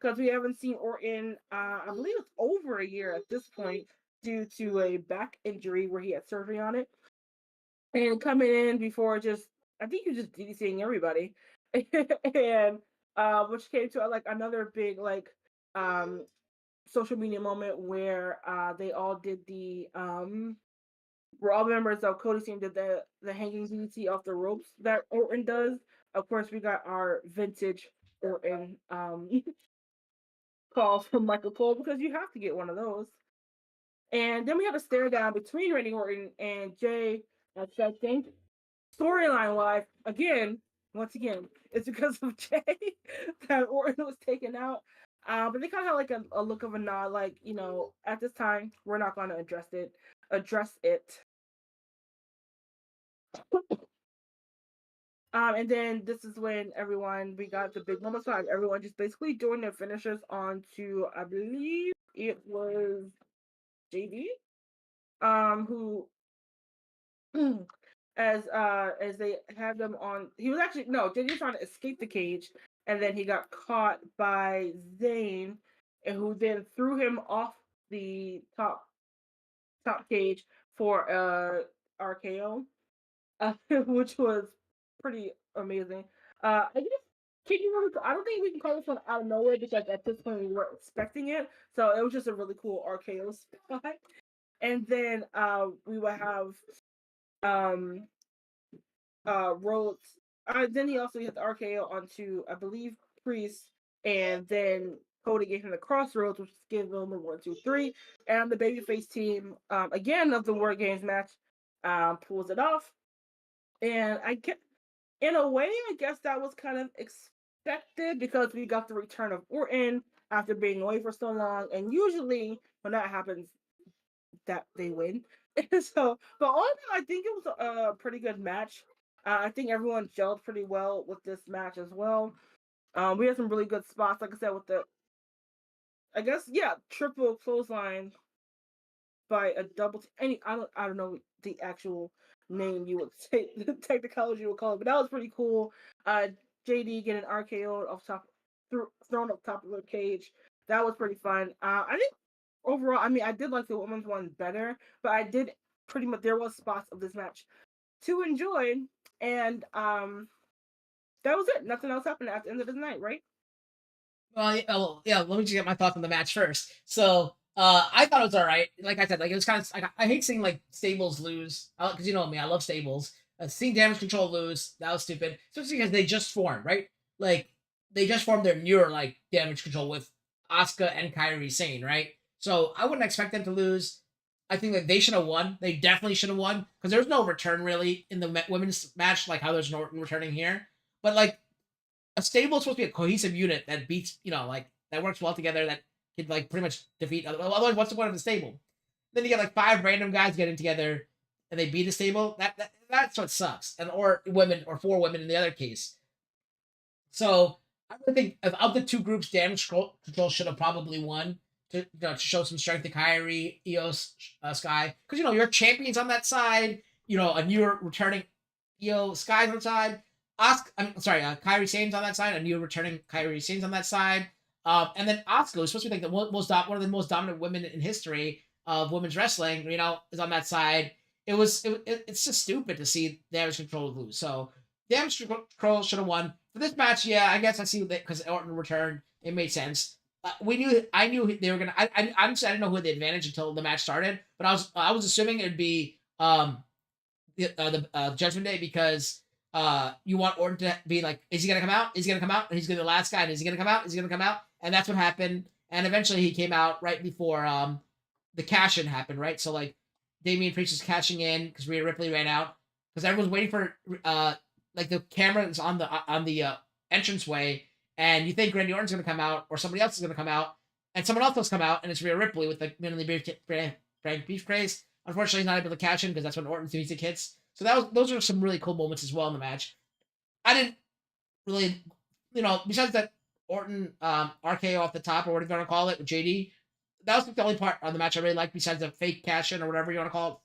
because we haven't seen Orton, I believe it's over a year at this point, due to a back injury where he had surgery on it. And coming in before just, I think he was just DDCing everybody. And which came to like another big like social media moment where they all did the we're all members of Cody's team did the hanging DDT off the ropes that Orton does. Of course, we got our vintage Orton call from Michael Cole because you have to get one of those. And then we had a stare down between Randy Orton and Jay. I think storyline wise, once again, it's because of Jay that Orton was taken out. But they kind of had like a look of a nod, like, you know, at this time we're not going to address it. And then this is when we got the big moment. So everyone just basically doing their finishers onto, I believe it was JD, who as they had them on, he was actually no, JD was trying to escape the cage, and then he got caught by Zayn, and who then threw him off the top cage for RKO, which was pretty amazing. I guess I don't think we can call this one out of nowhere because at this point we weren't expecting it, so it was just a really cool RKO spot. And then we would have Rhodes. Then he also hit the RKO onto, I believe, Priest, and then Cody gave him the crossroads, which gave him the 1, 2, 3, and the babyface team, again of the War Games match, pulls it off. And in a way, I guess that was kind of expected because we got the return of Orton after being away for so long, and usually when that happens, that they win. So, but all in all, I think it was a pretty good match. I think everyone gelled pretty well with this match as well. We had some really good spots, like I said, with the, I guess, triple clothesline by a double. I don't know the actual name you would say, the technicology you would call it, but that was pretty cool. JD getting RKO off top, thrown up top of the cage. That was pretty fun. I think overall, I mean, I did like the women's one better, but I did pretty much, there was spots of this match to enjoy, and that was it. Nothing else happened at the end of the night, right? Well, yeah. Let me just get my thoughts on the match first. So, I thought it was all right. Like I said, like it was kind of. Like, I hate seeing like stables lose because you know me, I love stables. Seeing Damage Control lose, that was stupid. Especially because they just formed, right? Like they just formed their newer like Damage Control with Asuka and Kairi Sane, right? So I wouldn't expect them to lose. I think that they should have won. They definitely should have won because there was no return really in the women's match, like how there's no returning here. But like a stable is supposed to be a cohesive unit that beats, you know, like that works well together, that can like pretty much defeat. Otherwise, what's the point of the stable? Then you get like 5 random guys getting together and they beat a stable. That's what sucks. And or women or 4 women in the other case. So I really think of the 2 groups, Damage Control should have probably won to show some strength to Kairi, Eos, Sky, because you know your champions on that side. You know, a newer returning Io Sky's on the side. Kairi Sane's on that side. A new returning Kairi Sane's on that side. And then Asuka, who's supposed to be like one of the most dominant women in history of women's wrestling, you know, is on that side. It's just stupid to see Damage Control lose. So Damage Control should have won for this match. Yeah, I guess I see that because Orton returned, it made sense. I knew they were gonna. I honestly I didn't know who had the advantage until the match started, but I was assuming it'd be the Judgment Day because you want Orton to be like, is he gonna come out? Is he gonna come out? And he's gonna be the last guy. And is he gonna come out? Is he gonna come out? And that's what happened. And eventually he came out right before the cash in happened, right? So like Damian Priest is cashing in because Rhea Ripley ran out because everyone's waiting for like the camera is on the entranceway. And you think Randy Orton's going to come out, or somebody else is going to come out, and someone else will come out, and it's Rhea Ripley with the minimally beef craze. Unfortunately, he's not able to cash in because that's when Orton's music hits. So those are some really cool moments as well in the match. I didn't really, you know, besides that Orton RKO off the top, or whatever you want to call it, with JD, that was the only part on the match I really liked besides the fake cash in or whatever you want to call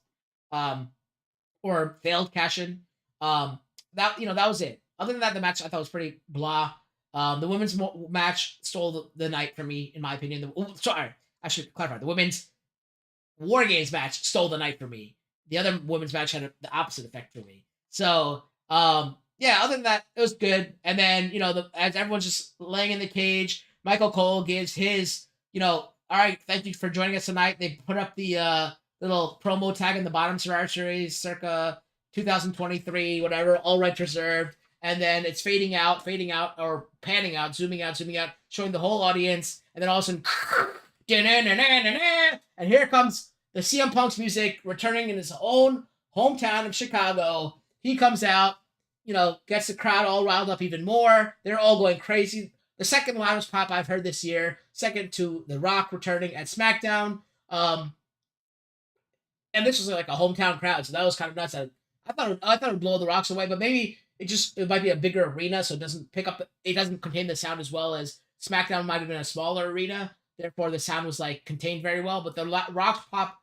it, or failed cash in. That was it. Other than that, the match I thought was pretty blah. The women's match stole the night for me, in my opinion. I should clarify. The women's War Games match stole the night for me. The other women's match had the opposite effect for me. So, yeah, other than that, it was good. And then, you know, as everyone's just laying in the cage, Michael Cole gives his, you know, all right, thank you for joining us tonight. They put up the little promo tag in the bottom, Survivor Series, circa 2023, whatever, all rights reserved. and then it's fading out, or panning out, zooming out, showing the whole audience, and then all of a sudden, and here comes the CM Punk's music returning in his own hometown of Chicago. He comes out, gets the crowd all riled up even more. They're all going crazy. The second loudest pop I've heard this year, second to The Rock returning at SmackDown. And this was like a hometown crowd, so that was kind of nuts. I thought it would blow The Rock's away, but maybe it might be a bigger arena, so it doesn't it doesn't contain the sound as well as SmackDown might have been a smaller arena. Therefore, the sound was like contained very well. But the Rock's pop,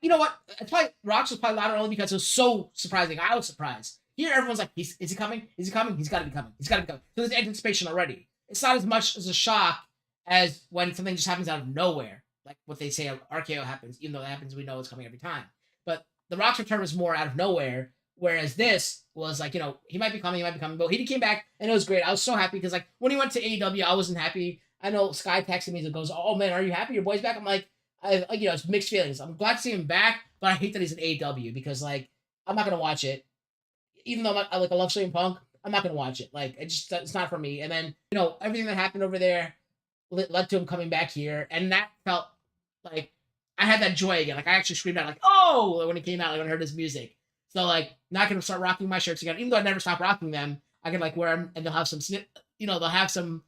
you know what? It's probably Rock's was probably louder only because it was so surprising. I was surprised. Here, everyone's like, is he coming? Is he coming? He's got to be coming. He's got to be coming. So there's anticipation already. It's not as much as a shock as when something just happens out of nowhere, like what they say RKO happens. Even though it happens, we know it's coming every time. But the Rock's return was more out of nowhere, whereas this was like, he might be coming, but he came back, and it was great. I was so happy because, like, when he went to AEW, I wasn't happy. I know Sky texted me and goes, "Oh man, are you happy? Your boy's back?" I'm like, it's mixed feelings. I'm glad to see him back, but I hate that he's in AEW because, like, I'm not gonna watch it. Even though I love CM Punk, I'm not gonna watch it. Like, it's not for me. And then everything that happened over there led to him coming back here, and that felt like I had that joy again. Like, I actually screamed out like, "Oh!" when he came out, like when I heard his music. So, like, not gonna start rocking my shirts again. Even though I never stop rocking them, I can like wear them, and they'll have some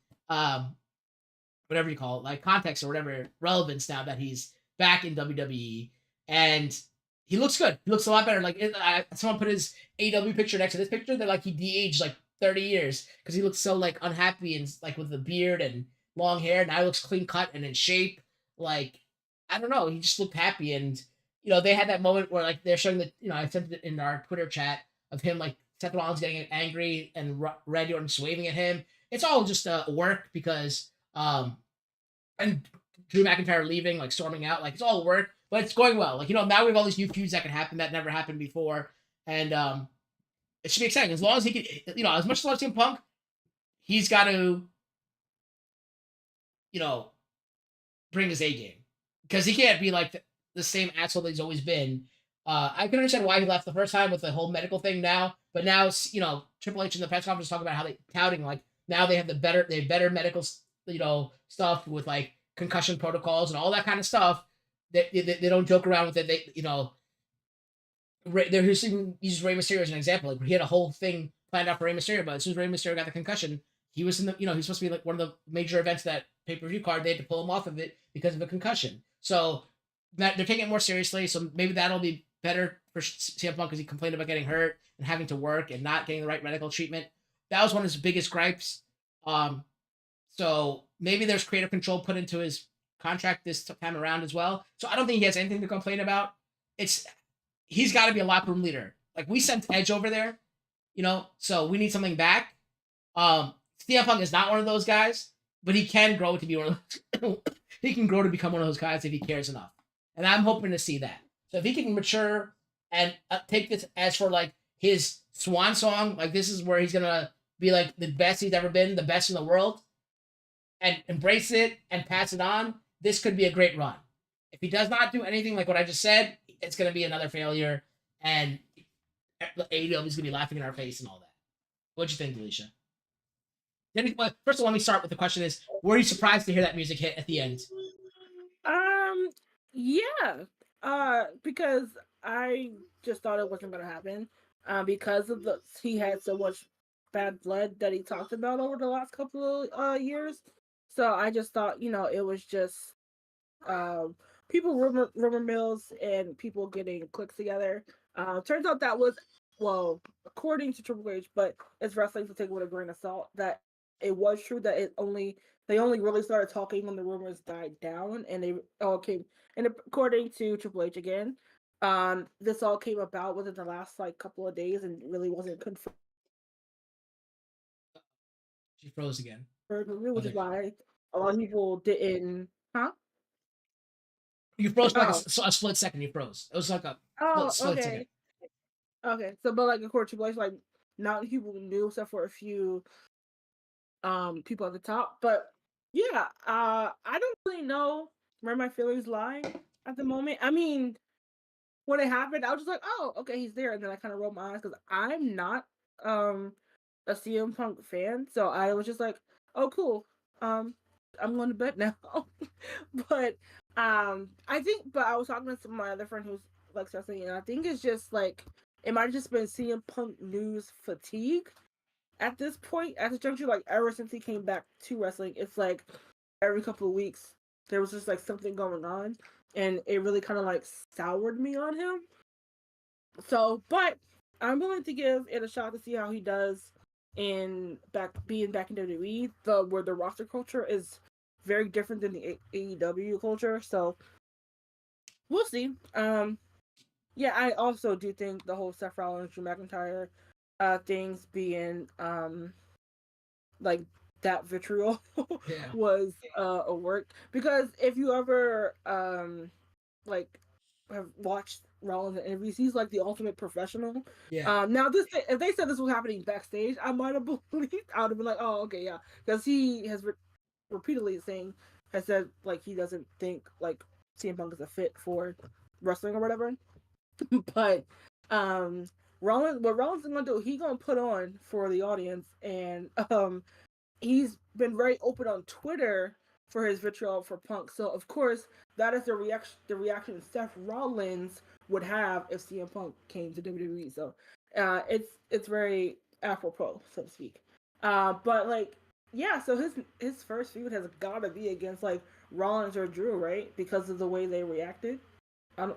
whatever you call it, like context or whatever relevance now that he's back in WWE, and he looks good. He looks a lot better. Like, someone put his AW picture next to this picture. They're like, he de-aged like 30 years because he looks so like unhappy and like with the beard and long hair. Now he looks clean cut and in shape. Like, I don't know. He just looked happy, and they had that moment where like they're showing I sent it in our Twitter chat of him like Seth Rollins getting angry and Randy Orton just waving at him. It's all just work because and Drew McIntyre leaving, like storming out, like it's all work, but it's going well. Like, now we have all these new feuds that can happen that never happened before, and it should be exciting as long as he can. As much as I love CM Punk, he's got to, bring his A game because he can't be like the same asshole that he's always been. I can understand why he left the first time with the whole medical thing now, but now Triple H in the press conference talking about how they touting like now they have better medical stuff with like concussion protocols and all that kind of stuff. They don't joke around with it. They're using Rey Mysterio as an example. Like, he had a whole thing planned out for Rey Mysterio, but as soon as Rey Mysterio got the concussion, he was in the he's supposed to be like one of the major events that pay-per-view card. They had to pull him off of it because of a concussion. So that they're taking it more seriously. So maybe that'll be better for CM Punk because he complained about getting hurt and having to work and not getting the right medical treatment. That was one of his biggest gripes. So maybe there's creative control put into his contract this time around as well. So I don't think he has anything to complain about. He's got to be a locker room leader. Like, we sent Edge over there, so we need something back. CM Punk is not one of those guys, but he can grow to be one of those. He can grow to become one of those guys if he cares enough, and I'm hoping to see that. So if he can mature and take this as for like his swan song, like this is where he's gonna be like the best he's ever been, the best in the world, and embrace it and pass it on, this could be a great run. If he does not do anything like what I just said, it's going to be another failure, and AEW is going to be laughing in our face and all that. What'd you think, Alicia? First of all, let me start with the question is, were you surprised to hear that music hit at the end? Yeah. Because I just thought it wasn't going to happen. Because of he had so much bad blood that he talked about over the last couple of years. So I just thought, it was just people rumor mills and people getting clicks together. Turns out that was, well, according to Triple H, but it's wrestling, so take it with a grain of salt, that it was true that they only really started talking when the rumors died down, and they all came. And according to Triple H again, this all came about within the last like couple of days and really wasn't confirmed. She froze again. Which is why a lot of people didn't. Huh? You froze for like a split second. You froze. It was like a split second. Okay. So, but like according to Triple H, like not many people knew except for a few people at the top. But yeah, I don't really know where my feelings lie at the moment. I mean, when it happened, I was just like, oh, okay, he's there, and then I kind of rolled my eyes because I'm not a CM Punk fan, so I was just like, oh cool. I'm going to bed now. But but I was talking to some of my other friend who's like wrestling, and I think it's just like it might have just been CM Punk news fatigue at this point, at this juncture. Like ever since he came back to wrestling, it's like every couple of weeks there was just like something going on, and it really kind of like soured me on him. So, but I'm willing to give it a shot to see how he does in being back in WWE, where the roster culture is very different than the AEW culture. So we'll see. Yeah, I also do think the whole Seth Rollins, Drew McIntyre, things being like that vitriol Yeah. was a work, because if you ever like have watched Rollins in interviews, he's like the ultimate professional. Yeah. Now this, if they said this was happening backstage, I might have believed. I would have been like, oh okay, yeah, because he has repeatedly has said like he doesn't think like CM Punk is a fit for wrestling or whatever. But what Rollins is gonna do, he gonna put on for the audience, and he's been very open on Twitter for his vitriol for Punk. So of course that is the reaction Seth Rollins would have if CM Punk came to WWE. So it's very apropos, so to speak. But like yeah, so his first feud has gotta be against like Rollins or Drew, right? Because of the way they reacted.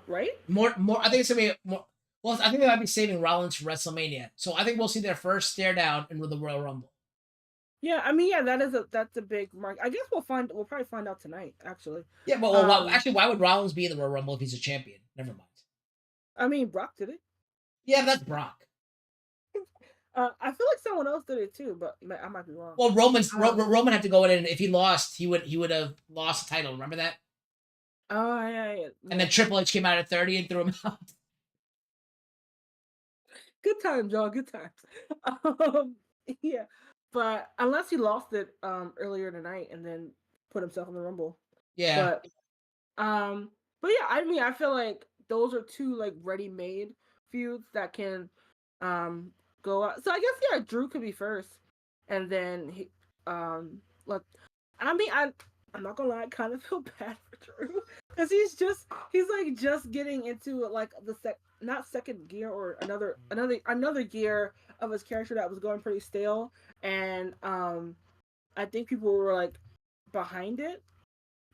Right? More. I think it's gonna be more. Well, I think they might be saving Rollins for WrestleMania, so I think we'll see their first stare down in the Royal Rumble. Yeah, I mean, yeah, that's a big mark. I guess we'll probably find out tonight, actually. Yeah, but actually, why would Rollins be in the Royal Rumble if he's a champion? Never mind. I mean, Brock did it. Yeah, but that's Brock. I feel like someone else did it too, but I might be wrong. Well, Roman had to go in, and if he lost, he would have lost the title. Remember that? Oh yeah. And then Triple H came out at 30 and threw him out. Good times, y'all. Good times. Yeah, but unless he lost it earlier tonight and then put himself in the Rumble. Yeah. But yeah, I mean, I feel like those are two like ready-made feuds that can go out. So I guess yeah, Drew could be first, and then he let. I mean, I'm not gonna lie, I kind of feel bad for Drew because he's like just getting into like the not second gear or another gear of his character that was going pretty stale, and I think people were like behind it,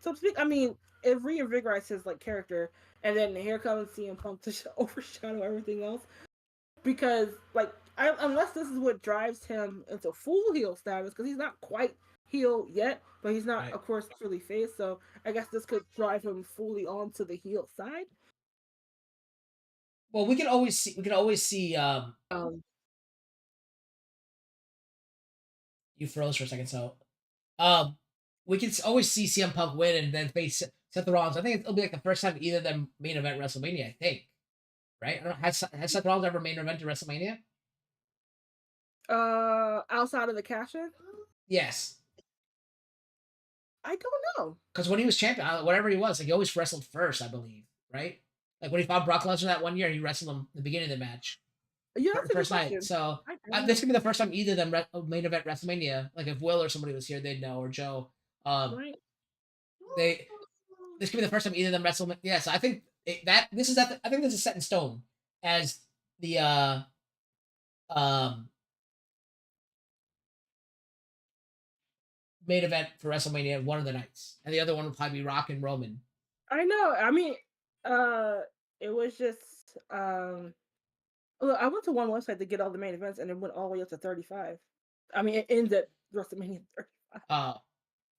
so to speak. I mean, it reinvigorates his like character, and then here comes CM Punk to overshadow everything else, because like unless this is what drives him into full heel status, because he's not quite heel yet, but he's not, of course, truly face. So I guess this could drive him fully onto the heel side. Well, we can always see. You froze for a second, so we can always see CM Punk win and then face Seth Rollins. I think it'll be like the first time either of them main event WrestleMania. I think, right? I don't know, has Seth Rollins ever main evented WrestleMania? Outside of the cash-in? Yes. I don't know. Because when he was champion, whatever he was, like he always wrestled first, I believe, right? Like when he fought Brock Lesnar that one year, he wrestled him at the beginning of the match. Yeah, that's first night. So this could be the first time either of them main event WrestleMania. Like if Will or somebody was here, they'd know, or Joe. Right. This could be the first time either of them WrestleMania. Yeah, so I think this is set in stone as the main event for WrestleMania one of the nights, and the other one would probably be Rock and Roman. I know. I mean, it was just look, I went to one website to get all the main events, and it went all the way up to 35. I mean, it ends at WrestleMania 35. I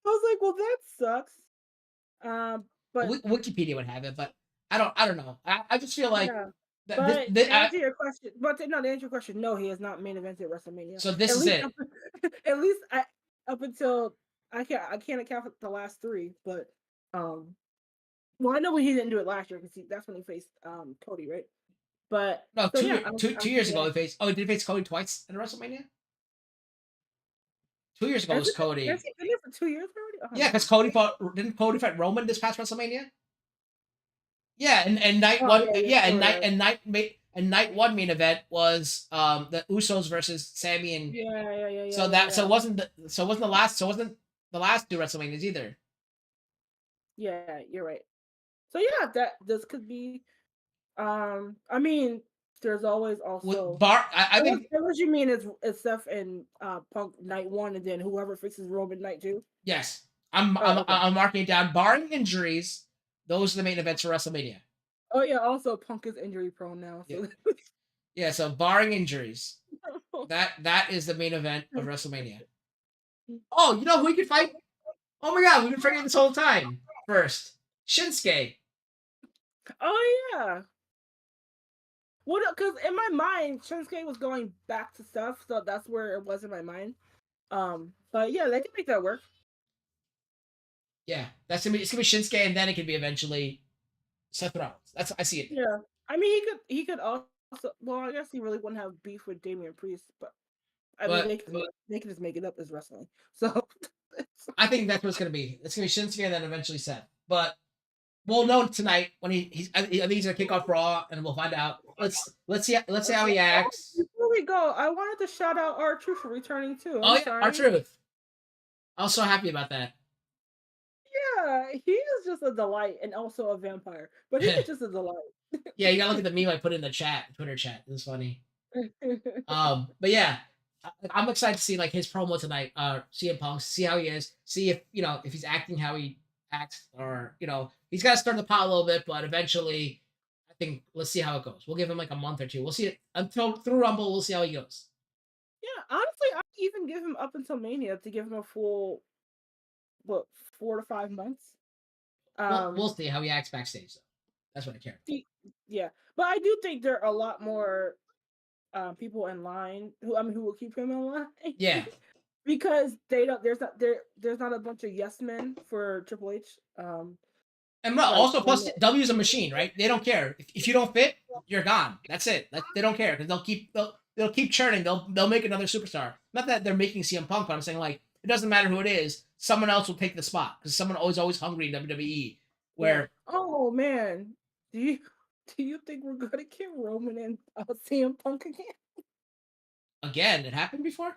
was like, well, that sucks. But Wikipedia would have it, but I don't know. I just feel like. Yeah. To answer your question, no, he has not main evented WrestleMania. So this is it. At least up until I can't account for the last three, but well, I know when he didn't do it last year because that's when he faced Cody, right? But no, two years ago he faced. Oh, did he face Cody twice in WrestleMania? 2 years ago was Cody. Has he been here for 2 years already? Oh, yeah, because didn't Cody fight Roman this past WrestleMania? Yeah, and night one. And And night one main event was the Usos versus Sammy and Yeah. so it wasn't the last the last two WrestleManias either. Yeah, you're right. So yeah, that this could be. I mean, there's always With also. I think What you mean is Seth and Punk night one, and then whoever fixes Roman night two. yes. Oh, okay. I'm marking it down. Barring injuries, those are the main events for WrestleMania. Oh yeah. Also, Punk is injury prone now. So. Yeah, so barring injuries, that is the main event of WrestleMania. Oh, you know who we could fight? Oh my god, we've been forgetting this whole time. First, Shinsuke. Oh yeah. Well, because in my mind, Shinsuke was going back to stuff, so that's where it was in my mind. But yeah, they can make that work. Yeah, it's gonna be Shinsuke, and then it could be eventually Seth Rollins. I see it. Yeah, I mean he could also. Well, I guess he really wouldn't have beef with Damian Priest, but I mean they can just make it up as wrestling. So I think that's what it's gonna be. It's gonna be Shinsuke, and then eventually Seth. But we'll know tonight when I think he's gonna kick off Raw, and we'll find out. Let's see how he acts. Before we go, I wanted to shout out R-Truth for returning too. Oh yeah, R-Truth. I was so happy about that. Yeah, he is just a delight and also a vampire, but he is just a delight. Yeah, you gotta look at the meme I put in the Twitter chat. It was funny. But yeah, I'm excited to see like his promo tonight. CM Punk, see how he is, see if if he's acting how he acts, or he's got to stir the pot a little bit. But eventually, I think let's see how it goes. We'll give him like a month or two. We'll see it until through Rumble. We'll see how he goes. Yeah, honestly, I'd even give him up until Mania to give him a full 4 to 5 months. We'll see how he acts backstage. Though. That's what I care. Yeah, but I do think there are a lot more people in line who will keep him in line. Yeah, because they don't. There's not a bunch of yes men for Triple H. And also plus W's a machine, right? They don't care if you don't fit, you're gone. That's it. They don't care because they'll keep churning. They'll make another superstar. Not that they're making CM Punk, but I'm saying like it doesn't matter who it is. Someone else will take the spot because someone always hungry in WWE. Where oh man, do you think we're gonna get Roman and CM Punk again? Again, it happened before.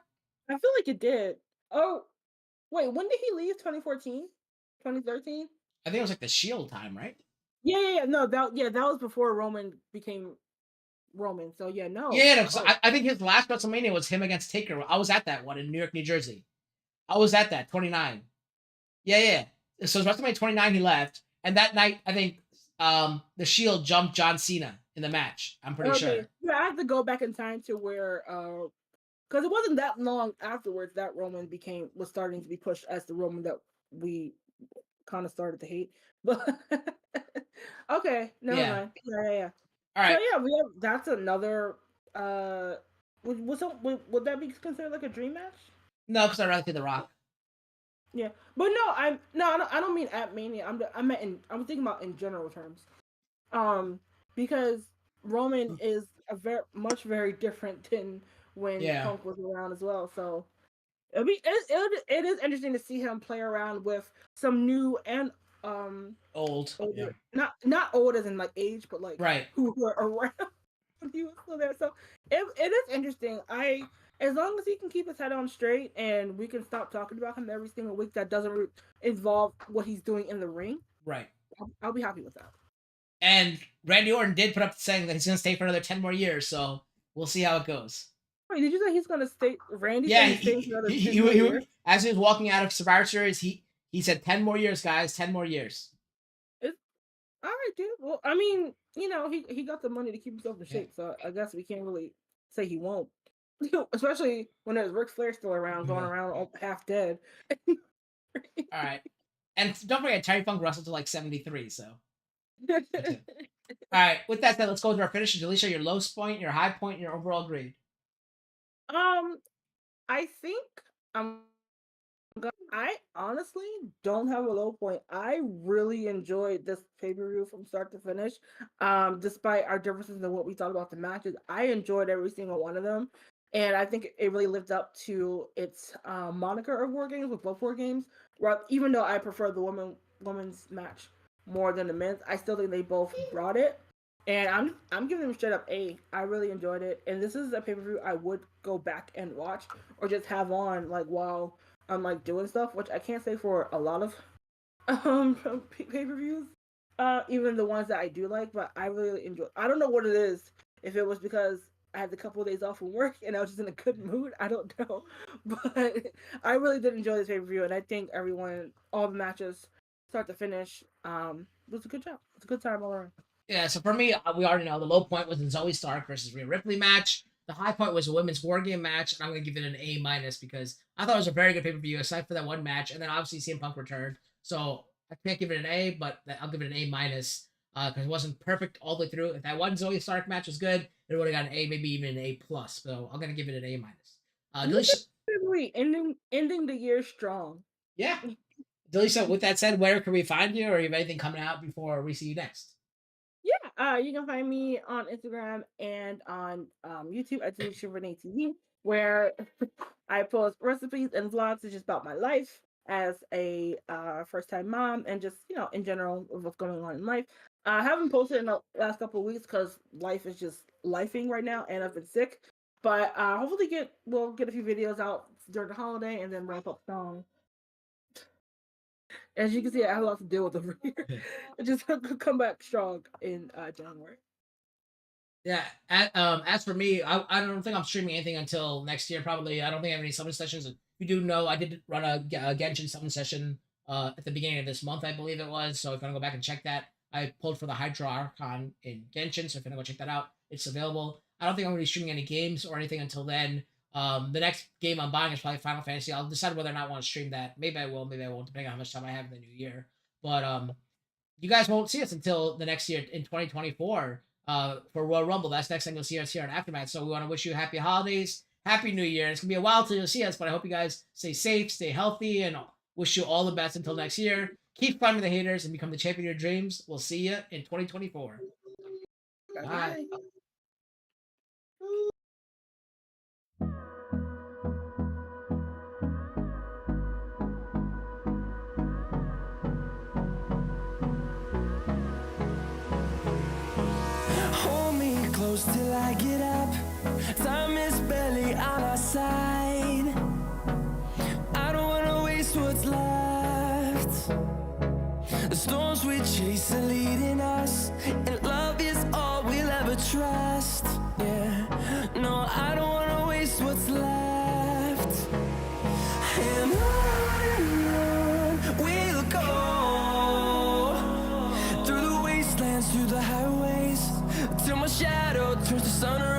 I feel like it did. Oh, wait, when did he leave? 2014, 2013. I think it was like the Shield time, right? Yeah. No, that was before Roman became Roman. So yeah, no. Yeah, no, I think his last WrestleMania was him against Taker. I was at that one in New York, New Jersey. I was at that 29. Yeah. So it was WrestleMania 29. He left, and that night I think the Shield jumped John Cena in the match. I'm pretty sure. Yeah, I have to go back in time to where because it wasn't that long afterwards that Roman was starting to be pushed as the Roman that we kind of started to hate. But okay, never mind. Yeah. All right. So yeah, that's another. Would that be considered like a dream match? No, because I'd rather see The Rock. Yeah, but no, I don't mean at Mania. I'm thinking about in general terms. Because Roman is very different than when Punk was around as well. So it is interesting to see him play around with some new and older. Yeah. Not old as in like age, but like who are around when he was still there. So it is interesting. As long as he can keep his head on straight and we can stop talking about him every single week that doesn't involve what he's doing in the ring. Right. I'll be happy with that. And Randy Orton did put up saying that he's going to stay for another 10 more years, so we'll see how it goes. Wait, did you say he's going to stay? Randy? Yeah, he as he was walking out of Survivor Series, he said 10 more years, guys, 10 more years. All right, dude. Well, I mean, he got the money to keep himself in shape, so I guess we can't really say he won't. Especially when there's Ric Flair still around, going around half dead. All right. And don't forget, Terry Funk wrestled to like 73, so. All right. With that said, let's go to our finishes. Alicia, your lowest point, your high point, your overall grade. I think I honestly don't have a low point. I really enjoyed this pay-per-view from start to finish. Despite our differences in what we thought about the matches, I enjoyed every single one of them. And I think it really lived up to its moniker of War Games with both War Games. Well, even though I prefer the women's match more than the men's, I still think they both brought it. And I'm giving them straight up A. I really enjoyed it, and this is a pay per view I would go back and watch or just have on like while I'm like doing stuff, which I can't say for a lot of pay per views. Even the ones that I do like, but I really enjoy. I don't know what it is. If it was because I had a couple of days off from work and I was just in a good mood, I don't know. But I really did enjoy this pay per view, and I think everyone, all the matches, start to finish, was a good job. It's a good time all around. Yeah, so for me, we already know the low point was the Zoe Stark versus Rhea Ripley match. The high point was a women's war game match, and I'm going to give it an A minus because I thought it was a very good pay per view aside for that one match, and then obviously CM Punk returned. So I can't give it an A, but I'll give it an A minus because it wasn't perfect all the way through. If that one Zoe Stark match was good, it would have got an A, maybe even an A plus. So I'm going to give it an A minus. February ending the year strong. Yeah. Delisa, with that said, where can we find you, or you have anything coming out before we see you next? Yeah, you can find me on Instagram and on YouTube at Delisha Renee TV, where I post recipes and vlogs. It's just about my life as a first-time mom and just in general of what's going on in life. I haven't posted in the last couple of weeks because life is just lifing right now, and I've been sick. But hopefully we'll get a few videos out during the holiday and then ramp up strong. As you can see, I have a lot to deal with over here. Just come back strong in January. Yeah. As for me, I don't think I'm streaming anything until next year. Probably. I don't think I have any summon sessions. You do know I did run a Genshin summon session at the beginning of this month, I believe it was. So if you want to go back and check that, I pulled for the Hydra Archon in Genshin. So if you want to go check that out, it's available. I don't think I'm going to be streaming any games or anything until then. The next game I'm buying is probably Final Fantasy. I'll decide whether or not I want to stream that. Maybe I will, maybe I won't, depending on how much time I have in the new year. But you guys won't see us until the next year in 2024 for Royal Rumble. That's next time you'll see us here on Aftermath. So we want to wish you happy holidays, happy new year. It's going to be a while till you'll see us, but I hope you guys stay safe, stay healthy, and wish you all the best until next year. Keep fighting the haters and become the champion of your dreams. We'll see you in 2024. Bye. Hold me close till I get up. Time is barely on our side. I don't wanna waste what's left. The storms we chase are leading us, and love is all we'll ever trust. Yeah, no, I don't wanna waste what's left. And on we'll go, through the wastelands, through the highways, till my shadow turns to sun rays.